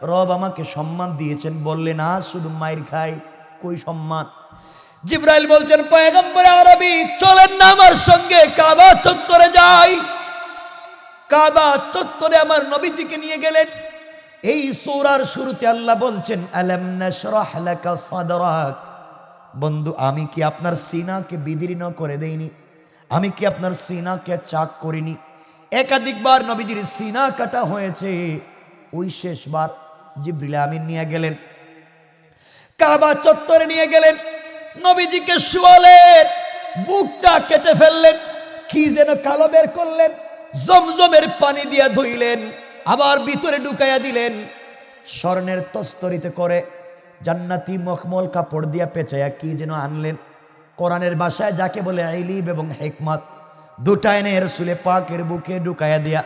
রব আমাকে সম্মান দিয়েছেন, বললেন আজ শুধু মাইর খাই, কই সম্মান? জিবরাইল বলছেন, পয়গম্বরে আরবি চলেন না আমার সঙ্গে, কাবা চত্বরে যাই। কাবা চত্বরে আমার নবীজিকে নিয়ে গেলেন। এই সূরার শুরুতে আল্লাহ বলছেন, আলাম নাশরাহ লাকা সাদরাক, বন্ধু আমি কি আপনার সিনাকে বিদীর্ণ করে দেইনি? আমি কি আপনার সিনাকে চাক করিনি? একাধিকবার নবীজির সিনা কাটা হয়েছে। ওই শেষবার জিবরিল আমিন নিয়ে গেলেন, কাবা চত্বরে নিয়ে গেলেন, নবীজিকে শুয়ালেন, বুকটা কেটে ফেললেন, কি যেন কালো বের করলেন, জমজমের পানি দিয়া ধুইলেন, আবার ভিতরে ঢুকাইয়া দিলেন, স্বর্ণের তস্তরিতে করে জান্নাতি মখমল কাপড় দিয়া পেঁচাইয়া কি যেন আনলেন। কোরআনের ভাষায় যাকে বলে ইলম এবং হিকমত, দুটা এনে রাসূলে পাকের বুকে ঢুকাইয়া দিয়া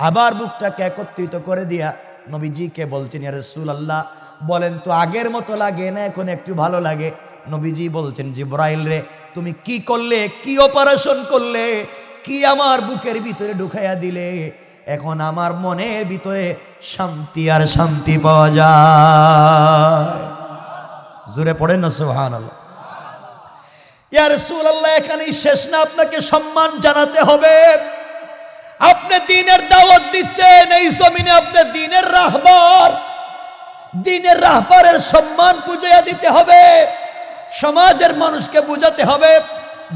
আবার বুকটাকে একত্রিত করে দিয়া নবীজিকে বলছেন, ইয়া রাসূলুল্লাহ বলেন তো আগের মতো লাগে না এখন একটু ভালো লাগে? নবীজি বলছেন, জিবরাইল রে তুমি কি করলে, কি অপারেশন করলে, কি আমার বুকের ভিতরে ঢুকাইয়া দিলে? এখন আমার মনের ভিতরে শান্তি আর শান্তি পাওয়া যায়। জোরে পড়েন না সুবহানাল্লাহ। ইয়া রাসূলুল্লাহ এখানেই শেষ না, আপনাকে সম্মান জানাতে হবে। আপনি দ্বীনের দাওয়াত দিচ্ছেন, এই জমিনে আপনি দ্বীনের রাহবার, দ্বীনের রাহবারের সম্মান বুঝাইয়া দিতে হবে। সমাজের মানুষকে বুঝাতে হবে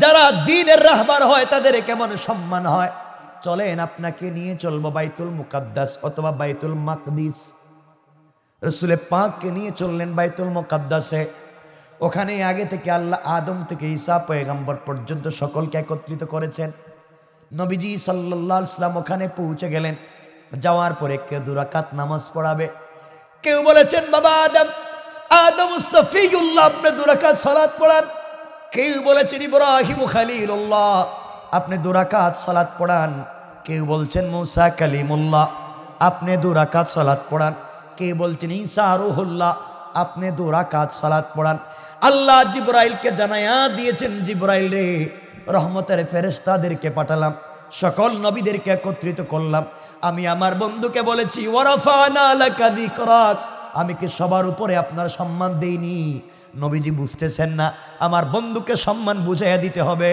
যারা দ্বীনের রাহবার হয় তাদের কেমন সম্মান হয়। চলেন আপনাকে নিয়ে চলবো বাইতুল মুকাদ্দাস অথবা বাইতুল মাকদিস। রাসূল পাককে নিয়ে চললেন বাইতুল মুকাদ্দাসে। ওখানে আগে থেকে আল্লাহ আদম থেকে ঈসা পয়গম্বর পর্যন্ত সকলকে একত্রিত করেছেন। নবীজি সাল্লাল্লাহু আলাইহি ওয়াসাল্লাম ওখানে পৌঁছে গেলেন। যাওয়ার পরে কেউ 2 রাকাত নামাজ পড়াবে, কেউ বলেছেন বাবা আদম, আদম সফিউল্লাহ আপনি 2 রাকাত সালাত পড়ান, কেউ বলেছেন ইব্রাহিম খলিলুল্লাহ আপনি 2 রাকাত সালাত পড়ান, কেউ বলছেন মুসা কালিমুল্লাহ আপনি 2 রাকাত সালাত পড়ান। কে বলছেন? ঈসা রূহুল্লাহ, আপনি 2 রাকাত সালাত পড়ান। আল্লাহ জিবরাইলকে জানায়া দিয়েছেন, জিবরাইল রে, রহমতের ফেরেশতাদেরকে পাঠালাম, সকল নবীদেরকে একত্রিত করলাম। আমি আমার বন্ধুকে বলেছি ওয়ারাফানা লাকা যিকরাক, আমি কি সবার উপরে আপনার সম্মান দেইনি? নবীজি বুঝতেছেন না, আমার বন্ধুকে সম্মান বুঝাইয়া দিতে হবে।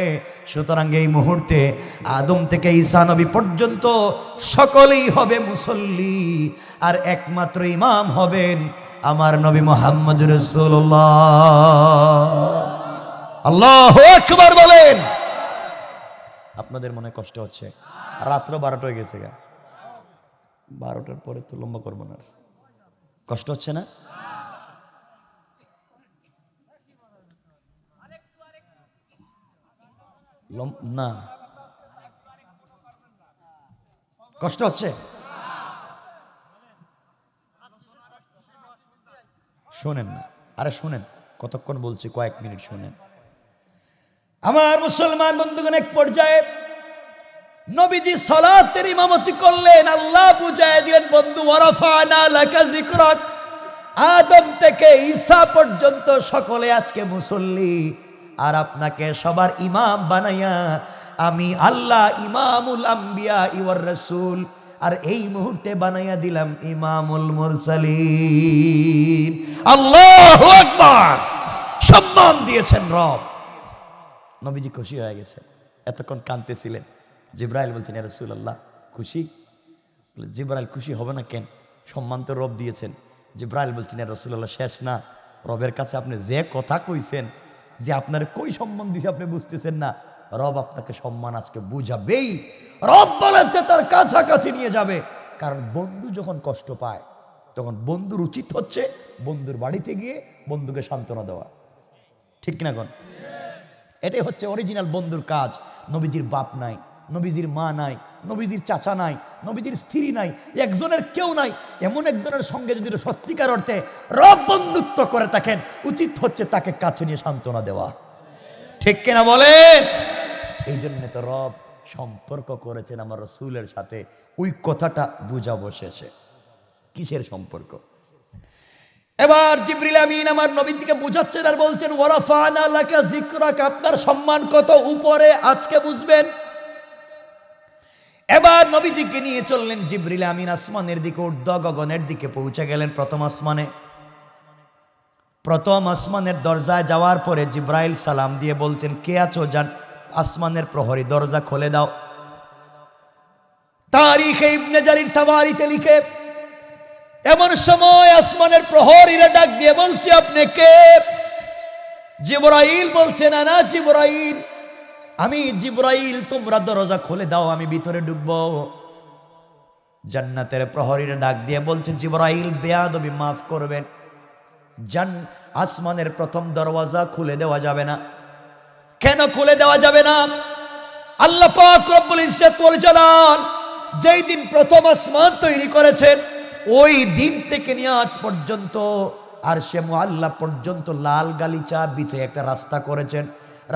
সুতরাং এই মুহূর্তে আদম থেকে ঈসা নবী পর্যন্ত সকলেই হবে মুসল্লি, আর একমাত্র ইমাম হবেন আমার নবী মুহাম্মদুর রাসূলুল্লাহ। আল্লাহু আকবার বলেন। আপনাদের মনে কষ্ট হচ্ছে? রাত্র 12টা হয়ে গেছে, 12টার পরে তো লম্বা করবো না। কষ্ট হচ্ছে না? না, কষ্ট হচ্ছে? শোনেন না, আরে শোনেন, কতক্ষণ বলছি, কয়েক মিনিট শোনেন। আমার মুসলমান বন্ধুগণ, এক পর্যায়ে নবীজি সালাতের ইমামতি করলেন, আল্লাহ বুঝায় দিলেন, বন্ধু ওয়ারাফানা লাকা যিকরাক, আদম থেকে ঈসা পর্যন্ত সকলে আজকে মুসল্লি, আর আপনাকে সবার ইমাম বানাইয়া আমি আল্লাহ ইমামুল আম্বিয়া ওয়ার রাসূল, আর এই মুহূর্তে বানাইয়া দিলাম ইমামুল মুরসালিন। আল্লাহু আকবার। সম্মান দিয়েছেন রব। নবীজি খুশি হয়ে গেছে, এতক্ষণ কাঁদতেছিলেন। জিবরাইল বলছেন, ইয়া রাসূলুল্লাহ খুশি? জিবরাইল খুশি হবে না কেন? সম্মান তো রব দিয়েছেন। জিবরাইল বলছেন, ইয়া রাসূলুল্লাহ শেষ না, রবের কাছে আপনি যে কথা কইছেন, যে আপনার কই সম্মান দিছে আপনি বুঝতেছেন না, রব আপনাকে সম্মান আজকে বুঝাবেই। রব বলেছে তার কাছাকাছি নিয়ে যাবে। কারণ বন্ধু যখন কষ্ট পায়, তখন বন্ধুর উচিত হচ্ছে বন্ধুর বাড়িতে গিয়ে বন্ধুকে সান্ত্বনা দেওয়া, ঠিক কিনা কোন? এটাই হচ্ছে অরিজিনাল বন্ধুর কাজ। নবীজির বাপ নাই, নবীজির মা নাই, নবীজির চাচা নাই, নবীজির স্ত্রী নাই, একজনের কেউ নাই, এমন একজনের সঙ্গে যদি সত্যিকার অর্থে রব বন্ধুত্ব করে থাকেন, উচিত হচ্ছে তাকে কাছে নিয়ে সান্ত্বনা দেওয়া, ঠিক কিনা বলেন? এই জন্য তো রব সম্পর্ক করেছেন আমার রাসূলের সাথে। ওই কথাটা বুঝাবো শেষে, কিসের সম্পর্ক। এবার জিবরিল আমিন আমার নবীজিকে বুঝাচ্ছেন আর বলছেন, ওয়ারাফানা লাকা যিকরাক, আপনার সম্মান কত উপরে আজকে বুঝবেন। এবার নবীজিকে নিয়ে চললেন জিবরিল আমিন আসমানের দিকে, ঊর্ধ্ব গগনের দিকে পৌঁছে গেলেন। প্রথম আসমানের দরজায় যাওয়ার পরে জিবরাইল সালাম দিয়ে বলছেন, কে আছো যান, আসমানের প্রহরী দরজা খুলে দাও। তারিখে ইবনে জারির তাবারিতে লিখে, এমন সময় আসমানের প্রহরীরা ডাক দিয়ে বলছে, আপনি কে? জিবরাইল বলছেন, না জিবরাইল, আমি জিবরাইল, তোমরা দরজা খুলে দাও, আমি ভিতরে ঢুকবো। জান্নাতের প্রহরীরা ডাক দিয়ে বলছে, জিবরাইল বেয়াদবি মাফ করবেন, আসমানের প্রথম দরওয়াজা খুলে দেওয়া যাবে না। কেন খুলে দেওয়া যাবে না? আল্লাহ পাক রব্বুল ইজ্জত ওয়াল জালাল যেই দিন প্রথম আসমান তৈরি করেছেন, ওই দিন থেকে নিয়ে আজ পর্যন্ত আরশে মুআল্লা পর্যন্ত লাল গালিচা বিছে একটা রাস্তা করেছেন।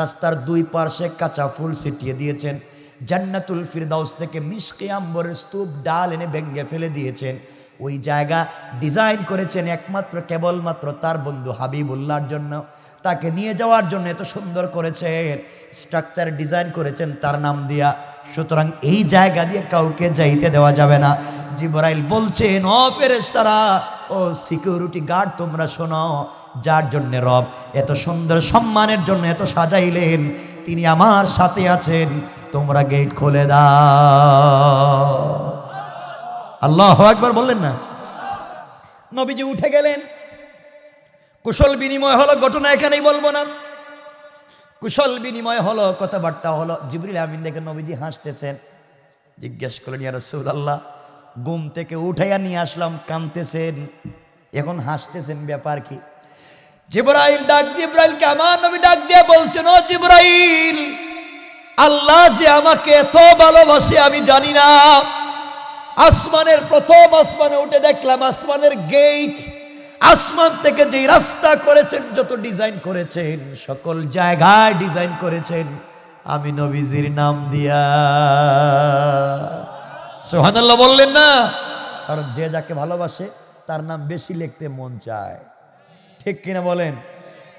রাস্তার দুই পাশে কাঁচা ফুল ছিটিয়ে দিয়েছেন। জান্নাতুল ফিরদাউস থেকে মিশকে আম্বরের স্তূপ ডাল এনে ভেঙে ফেলে দিয়েছেন। ওই জায়গা ডিজাইন করেছেন একমাত্র কেবলমাত্র তার বন্ধু হাবিবুল্লাহর জন্য, তাকে নিয়ে যাওয়ার জন্য এত সুন্দর করেছেন, স্ট্রাকচার ডিজাইন করেছেন তার নাম দিয়া। সুতরাং এই জায়গা দিয়ে কাউকে যাইতে দেওয়া যাবে না। জিবরাইল বলছেন, ও ফেরেশতারা, ও সিকিউরিটি গার্ড, তোমরা শোনো, যার জন্য রব এত সুন্দর সম্মানের জন্য এত সাজাইলেন, তিনি আমার সাথে আছেন, তোমরা গেট খুলে দাও। আল্লাহু আকবার বললেন না? নবীজি উঠে গেলেন, কুশল বিনিময় হলো, ঘটনা এখানেই বলবো না। কুশল বিনিময় হলো, কথাবার্তা হলো। জিবরিল আমিন দেখে নবীজি হাসতেছেন। জিজ্ঞেস করলেন, ইয়া রাসূলুল্লাহ, ঘুম থেকে উঠাইয়া নিয়ে আসলাম, কাঁদতেছেন, এখন হাসতেছেন, ব্যাপার কি? জিবরাইল ডাক, জিবরাইলকে আমার নবী ডাক দিয়ে বলছেন, ও জিবরাইল, আল্লাহ যে আমাকে এত ভালোবাসে আমি জানি না। আসমানের প্রথম আসমানে উঠে দেখলাম, আসমানের গেট, আসমান থেকে যে রাস্তা করেছেন, যত ডিজাইন করেছেন, সকল জায়গায় ডিজাইন করেছেন আমি নবীজির নাম দিয়া। সুবহানাল্লাহ বললেন না? কারণ যে যাকে ভালোবাসে তার নাম বেশি লিখতে মন চায়, ঠিক কিনা বলেন?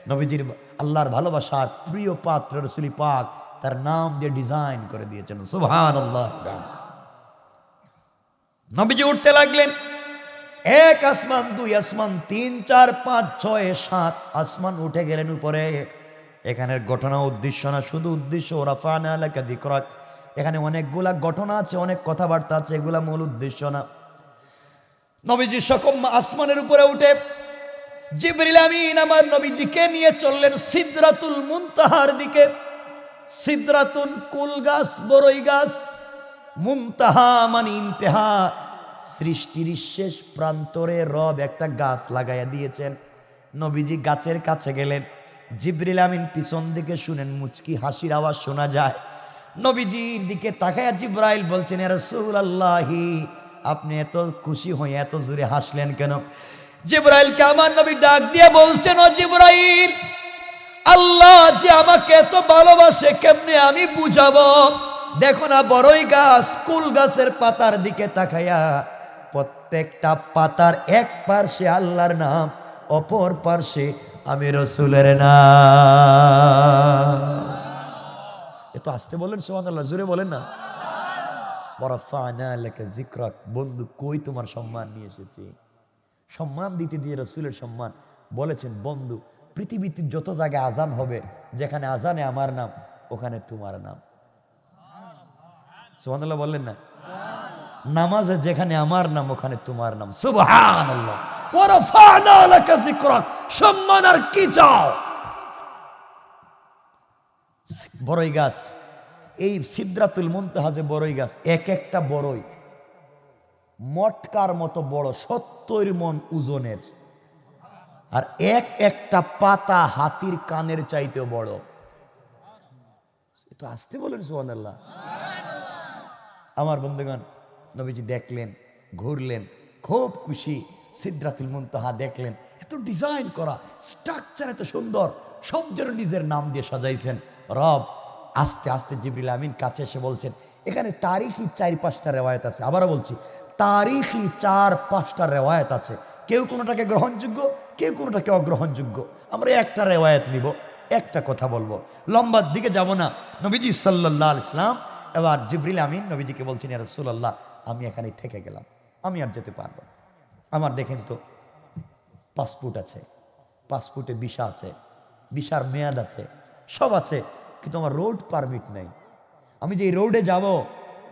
নবীজির আল্লাহর ভালোবাসার প্রিয় পাত্র রাসূল পাক তার নাম দিয়ে ডিজাইন করে দিয়েছেন, সুবহানাল্লাহ। নবীজি উঠতে লাগলেন, এক আসমান, দুই আসমান, 3, 4, 5, 6, 7 আসমান উঠে গেলেন উপরে। এখানের ঘটনা উদ্দেশ্য না, শুধু উদ্দেশ্য রাফা'না লাকা যিকরাক। এখানে অনেকগুলা ঘটনা আছে, অনেক কথাবার্তা আছে, এগুলা মূল উদ্দেশ্য না। নবীজি সকম আসমানের উপরে উঠে জিবরিল আমিন আমার নবীজিকে নিয়ে চললেন সিদরাতুল মুনতাহার দিকে। সিদরাতুন কুল গাছ, বড়ই গাছ, মুনতাহা মানে ইন্তেহা, সৃষ্টির শেষ প্রান্তরে রব একটা গাছ লাগাইয়া দিয়েছেন। নবীজি গাছের কাছে গেলেন, জিবরিল আমিন পিছন দিকে শুনেন মুচকি হাসির আওয়াজ শোনা যায়। নবীজির দিকে তাকায়া জিবরাইল বলছেন, ইয়া রাসূলুল্লাহি, আপনি এত খুশি হয়ে এত জোরে হাসলেন কেন? জিবরাইলকে আমার নবী ডাক দিয়ে বলছেন, ও জিবরাইল, আল্লাহ যে আমাকে এত ভালোবাসে কেমনে আমি বুঝাবো? দেখো না বড়ই গাছ, কুল গাছের পাতার দিকে তাকায়া, প্রত্যেকটা পাতার এক পার্শ্বে আল্লাহর নাম, অপর পার্শ্বে আমি রাসূলের নাম। এত আসতে বলেন সুবহানাল্লাহ, জোরে বলেন না। ওয়ারাফা'না লাকা যিকরাক, বন্ধু কই তোমার সম্মান নিয়ে এসেছি? সম্মান দিতে দিয়ে রাসূলের সম্মান বলেছেন, বন্ধু পৃথিবীতে যত জায়গায় আজান হবে, যেখানে আজানে আমার নাম ওখানে তোমার নাম। সুবহানাল্লাহ বললেন না? নামাজে যেখানে আমার নাম ওখানে তোমার নাম। সুবহানাল্লাহ। ওয়ারাফা'না লাকা যিকরাক, সম্মান আর কি চাও? বড়ই গাছ, এই সিদরাতুল মুনতাহা যে বড়ই গাছ, এক একটা বড়ই মটকার মতো বড়, 70 মণ ওজনের, আর এক একটা পাতা হাতির কানের চাইতেও বড়। তো আসতে বলেন সুবহানাল্লাহ। আমার বন্ধুগণ, নবীজি দেখলেন, ঘুরলেন, খুব খুশি। সিদরাতুল মুনতাহা দেখলেন, এত ডিজাইন করা, স্ট্রাকচার এত সুন্দর, সব যেন নিজের নাম দিয়ে সাজাইছেন রব। আস্তে আস্তে জিবরিল আমিন কাছে এসে বলছেন, এখানে তারিখি 4-5টা রেওয়ায়েত আছে। আবারও বলছি, তারিখি 4-5টা রেওয়ায়েত আছে। কেউ কোনোটাকে গ্রহণযোগ্য, কেউ কোনোটাকে অগ্রহণযোগ্য। আমরা একটা রেওয়ায়েত নিব, একটা কথা বলবো, লম্বার দিকে যাব না। নবীজি সাল্লাল্লাহু আলাইহি ওয়াসাল্লাম এবার জিবরিল আমিন নবীজিকে বলছেন, ইয়া রাসূলুল্লাহ, আমি এখানে থেকে গেলাম, আমি আর যেতে পারবো না। আমার দেখেন তো পাসপোর্ট আছে, পাসপোর্টে ভিসা আছে, ভিসার মেয়াদ আছে, সব আছে, কিন্তু আমার রোড পারমিট নাই। আমি যে এই রোডে যাব,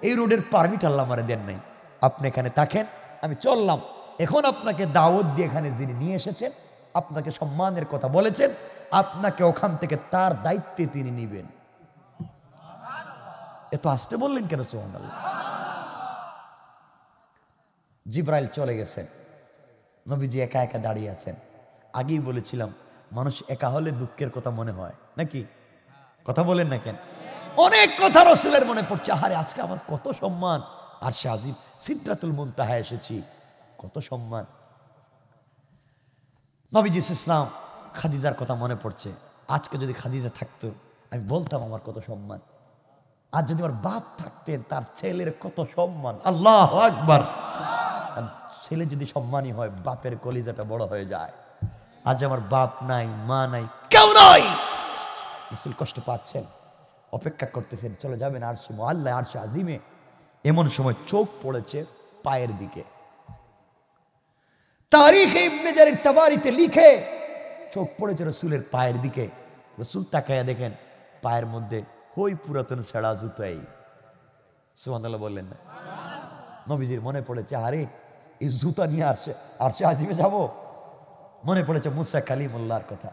এই রোডের পারমিট আল্লাহ আমারে দেন নাই। আপনি এখানে থাকেন, আমি চললাম। এখন আপনাকে দাওয়াত দিয়ে এখানে যিনি নিয়ে এসেছেন, আপনাকে সম্মানের কথা বলেছেন, আপনাকে ওখান থেকে তার দায়িত্বে তিনি নিবেন। এত আসতে বললেন কেন সুবহানাল্লাহ? জিবরাইল চলে গেছেন, নবীজি একা একা দাঁড়িয়ে আছেন। আগেই বলেছিলাম, মানুষ একা হলে দুঃখের কথা মনে হয় নাকি? কথা বলেন না কেন? অনেক কথা রাসূলের মনে পড়ছে। আরে আজকে আমার কত সম্মান, আর সে আজিম সিদরাতুল মুনতাহা এসেছি, কত সম্মান। নবীজি ইসলাম খাদিজার কথা মনে পড়ছে। আজকে যদি খাদিজা থাকতো, আমি বলতাম আমার কত সম্মান। আর যদি আমার বাপ থাকতেন, তার ছেলের কত সম্মান। আল্লাহু আকবার। ছেলে যদি সম্মানী হয়, বাপের কলিজাটা বড় হয়ে যায়। আজ আমার বাপ নাই, মা নাই, কেউ নাই, রাসূল কষ্ট পাচ্ছেন, অপেক্ষা করতেছেন, চলে যাবেন আরশে মুআল্লা, আরশে আজিমে। এমন সময় চোখ পড়েছে পায়ের দিকে। তারিখে ইবনে জারির তাবারিতে লিখে, চোখ পড়েছে রাসূলের পায়ের দিকে। রাসূল তাকায়া দেখেন পায়ের মধ্যে ওই পুরাতন ছেঁড়া জুতাই। সুবহানাল্লাহ বললেন না? নবীজির মনে পড়েছে, আরে এই জুতা নিয়ে আরশে আজিমে যাব। মনে পড়েছে মুসা কালিমুল্লাহর কথা।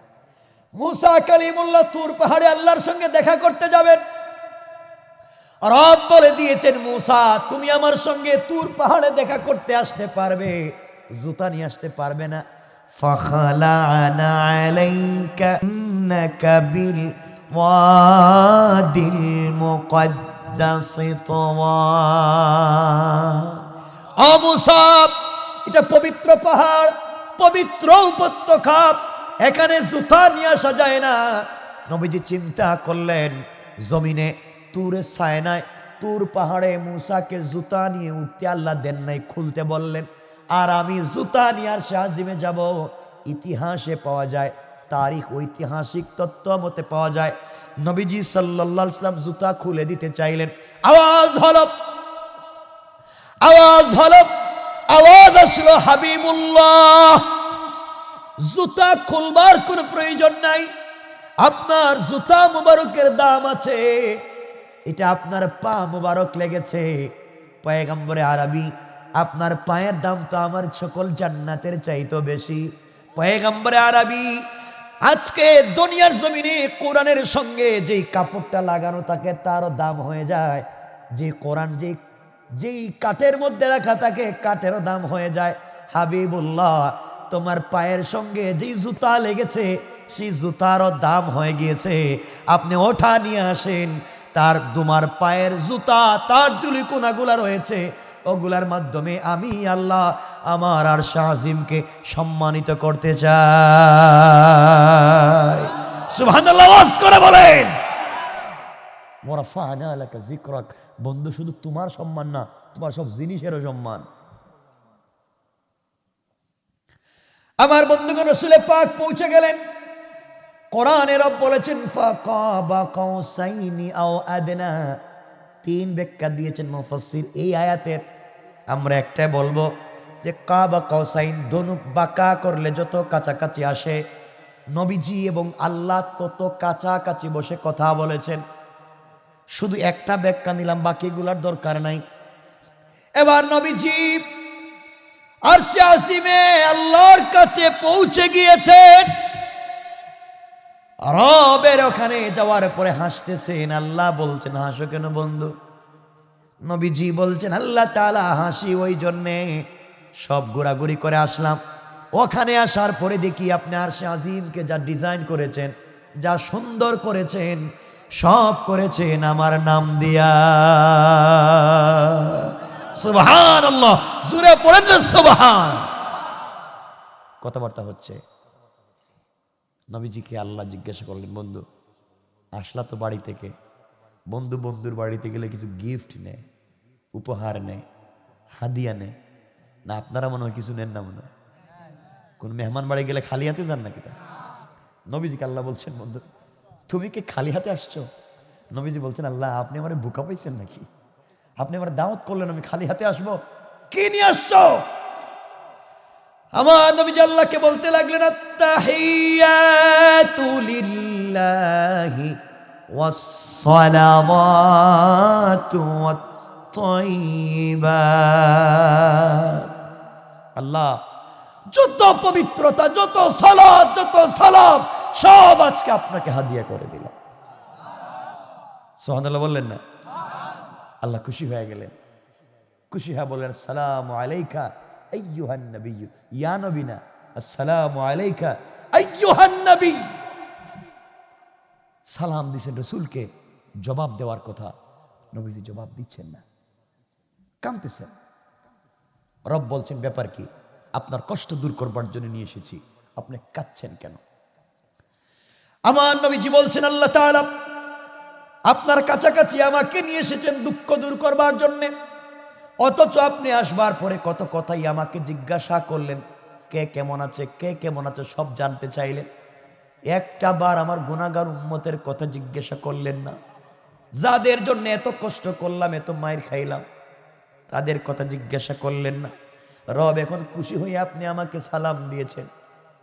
মুসা কালিমুল্লাহ তুর পাহাড়ে আল্লাহর সঙ্গে দেখা করতে যাবেন। রব বলে দিয়েছেন, মুসা তুমি আমার সঙ্গে তুর পাহাড়ে দেখা করতে আসতে পারবে, জুতা নিয়ে আসতে পারবে না। ফাখালানা আলাইকা ইন্নাকা বিল ওয়াদিল মুকদ্দাস তুওয়া। ও মুসা, এটা পবিত্র পাহাড়, পবিত্র উপত্যকা, এখানে জুতা নিয়ে আসা যায় না। নবীজি চিন্তা করলেন, জমিনে তুরে সায়নায় তুর পাহাড়ে মুসাকে জুতা নিয়ে উঠতে আল্লাহ দেন নাই, খুলতে বললেন। আর আমি জুতা নিয়ে আর শাহজিমে যাব। ইতিহাসে পাওয়া যায়, তারিখ ঐতিহাসিক তত্ত্ব মতে পাওয়া যায়, নবীজি সাল্লাল্লাহু আলাইহি সাল্লাম জুতা খুলে দিতে চাইলেন। আওয়াজ হলো, আওয়াজ হলো, আওয়াজ আসলো, হাবিবুল্লাহ জুতা খুলবার কোনো প্রয়োজন নাই, আপনার জুতা মুবারকের দাম আছে, এটা আপনার পা মুবারক লেগেছে। পয়গম্বরে আরবি, আপনার পায়ের দাম তো আমার সকল জান্নাতের চাইতো বেশি। পয়গম্বরে আরবি, আজকে দুনিয়ার জমিনে কোরআনের সঙ্গে যেই কাপড়টা লাগানো থাকে তারও দাম হয়ে যায়, যে কোরআন যেই কাঠের মধ্যে রাখা থাকে কাঠেরও দাম হয়ে যায়। হাবিবুল্লাহ তোমার পায়ের সঙ্গে যেই জুতা লেগেছে সেই জুতারও দাম হয়ে গিয়েছে, আপনি ওঠা নিয়ে আসেন। তার তোমার পায়ের জুতা, তার দুলিকোনাগুলা রয়েছে, ওগুলার মাধ্যমে আমি আল্লাহ আমার আর শাহজিমকে সম্মানিত করতে চাই। সুবহানাল্লাহ, আওয়াজ করে বলেন। ওয়ারাফা'না লাকা যিকরাক, বন্ধু শুধু তোমার সম্মান না, তোমার সব জিনিসেরও সম্মান। আমার বন্ধুগণ, রাসূল পাক পৌঁছে গেলেন। কোরআনে রব বলেছেন ফাকাবা কাউসাইনি আও আদনা, তিন ব্যাখ্যা দিয়েছেন মুফাসসির এই আয়াতের। আমরা একটাই বলবো যে কাবা কাউসাইন, ধনুক বাঁকা করলে যত কাছাকাছি আসে, নবীজি এবং আল্লাহ তত কাছাকাছি বসে কথা বলেছেন। শুধু একটা ব্যাখ্যা নিলাম, বাকিগুলার দরকার নাই। এবার নবীজি আরশে আসিমে আল্লাহর কাছে পৌঁছে গিয়েছেন। রবের ওখানে যাওয়ার পরে হাসতেছেন। আল্লাহ বলছেন হাসো কেন বন্ধু? নবীজি বলছেন আল্লাহ তাআলা হাসি ওই জন্যে, সব ঘোরাঘুরি করে আসলাম, ওখানে আসার পরে দেখি আপনি আরশে আজিমকে যা ডিজাইন করেছেন, যা সুন্দর করেছেন, সব করেছেন আমার নাম দিয়া। সুবহানাল্লাহ, জোরে পড়েন না সুবহান। কথাবার্তা হচ্ছে। নবীজিকে আল্লাহ জিজ্ঞাসা করলেন, বন্ধু আসলা তো বাড়ি থেকে, বন্ধু বন্ধুর বাড়িতে গেলে কিছু গিফট নেয়, উপহার নেয়, হাদিয়া নেয় না? আপনারা মনে হয় কিছু নেন না, মনে হয় কোন মেহমান বাড়ি গেলে খালি হাতে যান নাকি? নবীজিকে আল্লাহ বলছেন, বন্ধু তুমি কি খালি হাতে আসছো? নবীজি বলছেন, আল্লাহ আপনি আমার বোকা পাইছেন নাকি? আপনি আমার দাওয়াত করলেন, আমি খালি হাতে আসবো? কি নিয়ে আসছো? আমার নবীজি আল্লাহকে বলতে লাগলেন, আত্তাহিয়াতু লিল্লাহি ওয়াসসালাওয়াতু ওয়াত-তাইয়্যিবাত। আল্লাহ যত পবিত্রতা, যত সালাত, যত সালাম সব আজকে আপনাকে হাদিয়া করে দিল। সুবহানাল্লাহ বললেন না? আল্লাহ খুশি হয়ে গেলেন। খুশি হয়ে বললেন, আসসালামু আলাইকা আইয়ুহান নবিয়্যু, ইয়া নবী না, আসসালামু আলাইকা আইয়ুহান নবী। সালাম দিছেন রাসূলকে, জবাব দেওয়ার কথা, নবীজি জবাব দিচ্ছেন না, কাঁদতেছেন। রব বলছেন, ব্যাপার কি? আপনার কষ্ট দূর করবার জন্য নিয়ে এসেছি, আপনি কাঁদছেন কেন? আমার নবীজি বলছেন, আল্লাহ তাআলা আপনার কাছাকাছি আমাকে নিয়ে এসেছেন দুঃখ দূর করবার জন্যে, অথচ আপনি আসবার পরে কত কথাই আমাকে জিজ্ঞাসা করলেন, কে কেমন আছে, কে কেমন আছে সব জানতে চাইলেন। একটা বার আমার গুনাহগার উম্মতের কথা জিজ্ঞাসা করলেন না। যাদের জন্য এত কষ্ট করলাম, এত মায়ের খাইলাম, তাদের কথা জিজ্ঞাসা করলেন না। রব এখন খুশি হয়ে আপনি আমাকে সালাম দিয়েছেন,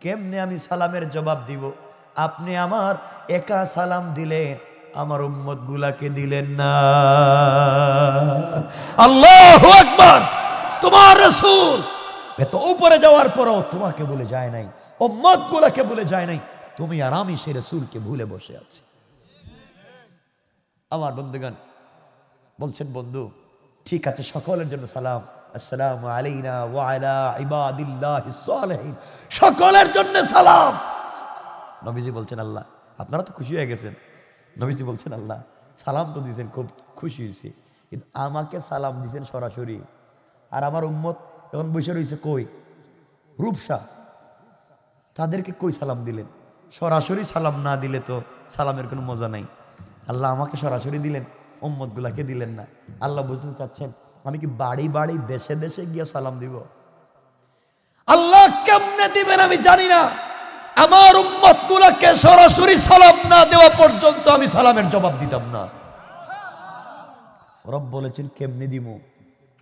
কেমনে আমি সালামের জবাব দিব? আপনি আমার একা সালাম দিলেন, আমার উম্মত গুলাকে দিলেন না। আল্লাহু আকবার। তোমার রাসূল এত উপরে যাওয়ার পরও তোমাকে ভুলে যায় নাই, উম্মত গুলাকে ভুলে যায় নাই। তুমি আর আমি সেই রাসূলকে ভুলে বসে আছি। আমার বন্ধুগণ বলছেন, বন্ধু ঠিক আছে, সকলের জন্য সালাম, আসসালামু আলাইনা ওয়া আলা ইবাদিল্লাহিস সালিহিন, সকলের জন্য সালাম। নবীজি বলছেন, আল্লাহ আপনারা তো খুশি হয়ে গেছেন। নবীজি বলছেন, আল্লাহ সালাম তো দিয়েছেন, খুব খুশি হয়েছি, কিন্তু আমাকে সালাম দিয়েছেন সরাসরি, আর আমার উম্মত এখন বসে রয়েছে কই? রূপসা, তাদেরকে কই সালাম দিলেন? সরাসরি সালাম না দিলে তো সালামের কোনো মজা নাই। আল্লাহ আমাকে সরাসরি দিলেন, উম্মতগুলাকে দিলেন না। আল্লাহ বুঝতে চাচ্ছেন আমি কি বাড়ি বাড়ি দেশে দেশে গিয়ে সালাম দিব? আল্লাহ কেমনে দিবেন আমি জানি না। আমার উম্মতগুলাকে সরাসরি সালাম না দেওয়া পর্যন্ত আমি সালামের জবাব দিতাম না। রব বলেছেন কেমনে দিব,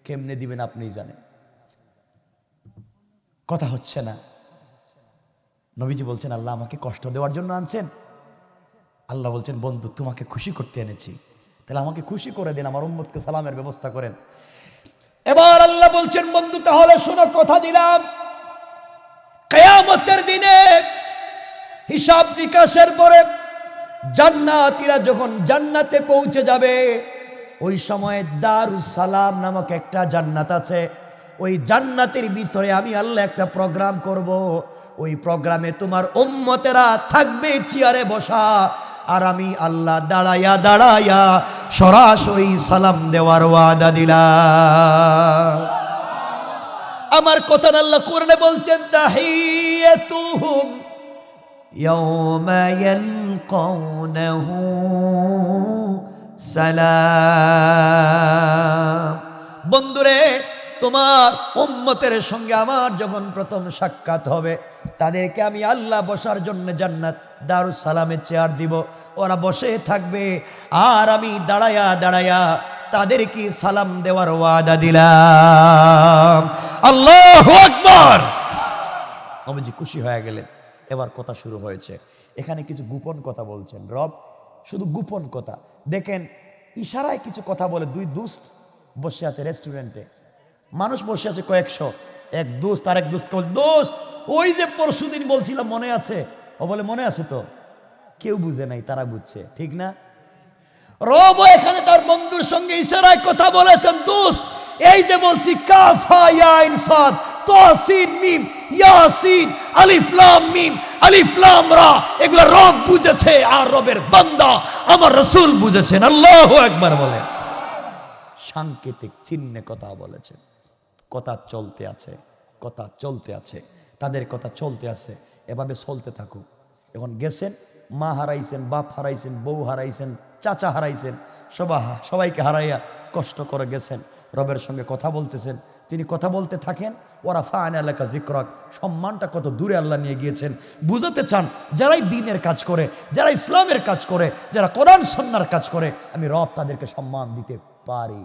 কেমনে দিবেন আপনিই জানেন। কথা হচ্ছে না। নবীজি বলছেন আল্লাহ আমাকে কষ্ট দেওয়ার জন্য আনছেন? আল্লাহ বলছেন বন্ধু তোমাকে খুশি করতে এনেছি, তাহলে আমাকে খুশি করে দিন, আমার উম্মতকে সালামের ব্যবস্থা করেন। এবার আল্লাহ বলছেন বন্ধু তাহলে শোনো, কথা দিলাম কিয়ামতের দিনে হিসাব নিকাশের পরে জান্নাতীরা যখন জান্নাতে পৌঁছে যাবে, ওই সময় দারুস সালাম নামক একটা জান্নাত আছে। ওই জান্নাতের ভিতরে আমি আল্লাহ একটা প্রোগ্রাম করব। ওই প্রোগ্রামে তোমার উম্মতেরা থাকবে চেয়ারে বসা, আর আমি আল্লাহ দাঁড়াইয়া দাঁড়াইয়া সরাসরি সালাম দেওয়ার ওয়াদা দিলাম। আমার কথা আল্লাহ কোরআনে বলছেন তাহিয়াতুহুম ইয়াওমা ইয়ালকাউনাহু সালাম। বন্ধুরে তোমার উম্মতের সঙ্গে আমার যখন প্রথম সাক্ষাৎ হবে, তাদেরকে আমি আল্লাহ বসার জন্য জান্নাত দারুস সালামের চেয়ার দিব, ওরা বসে থাকবে, আর আমি দাঁড়ায়া দাঁড়ায়া তাদেরকে সালাম দেওয়ার ওয়াদা দিলাম। আল্লাহু আকবার। নবীজি খুশি হয়ে গেলেন। এবার কথা শুরু হয়েছে। এখানে কিছু গোপন কথা বলছেন রব, শুধু গোপন কথা। দেখেন ইশারায় কিছু কথা বলে। দুই দোস্ত বসে আছে রেস্টুরেন্টে, মানুষ বসে আছে কয়েকশো। এক দোস্ত আর এক দোস্তকে বলছে দোস্ত ওই যে পরশুদিন বলছিলাম মনে আছে? ও বলে মনে আছে তো। কেউ বুঝে নাই, তারা বুঝছে, ঠিক না? রব এখানে তার বন্ধুর সঙ্গে ইশারায় কথা বলেছেন, দোস্ত এই যে বলছি কাফ হা ইয়া আইন সাদ তাসিন মিম ইয়াসিন আলিফ লাম মিম আলিফ লাম রা, এগুলো রব বুঝেছে, আর রবের বান্দা আমার রাসূল বুঝেছেন। আল্লাহু আকবার বলেন। সাংকেতিক চিহ্নে কথা বলেছেন। কথা চলতে আছে, কথা চলতে আছে, তাদের কথা চলতে আছে। এভাবে চলতে থাকুক। এখন গেছেন, মা হারাইছেন, বাপ হারাইছেন, বউ হারাইছেন, চাচা হারাইছেন, সবাইকে হারাইয়া কষ্ট করে গেছেন, রবের সঙ্গে কথা বলতেছেন। তিনি কথা বলতে থাকেন। ওরা ফান এলাকা জিক্রক, সম্মানটা কত দূরে আল্লাহ নিয়ে গিয়েছেন বুঝাতে চান। যারাই দ্বীনের কাজ করে, যারা ইসলামের কাজ করে, যারা কোরআন সুন্নাহর কাজ করে, আমি রব তাদেরকে সম্মান দিতে পারি।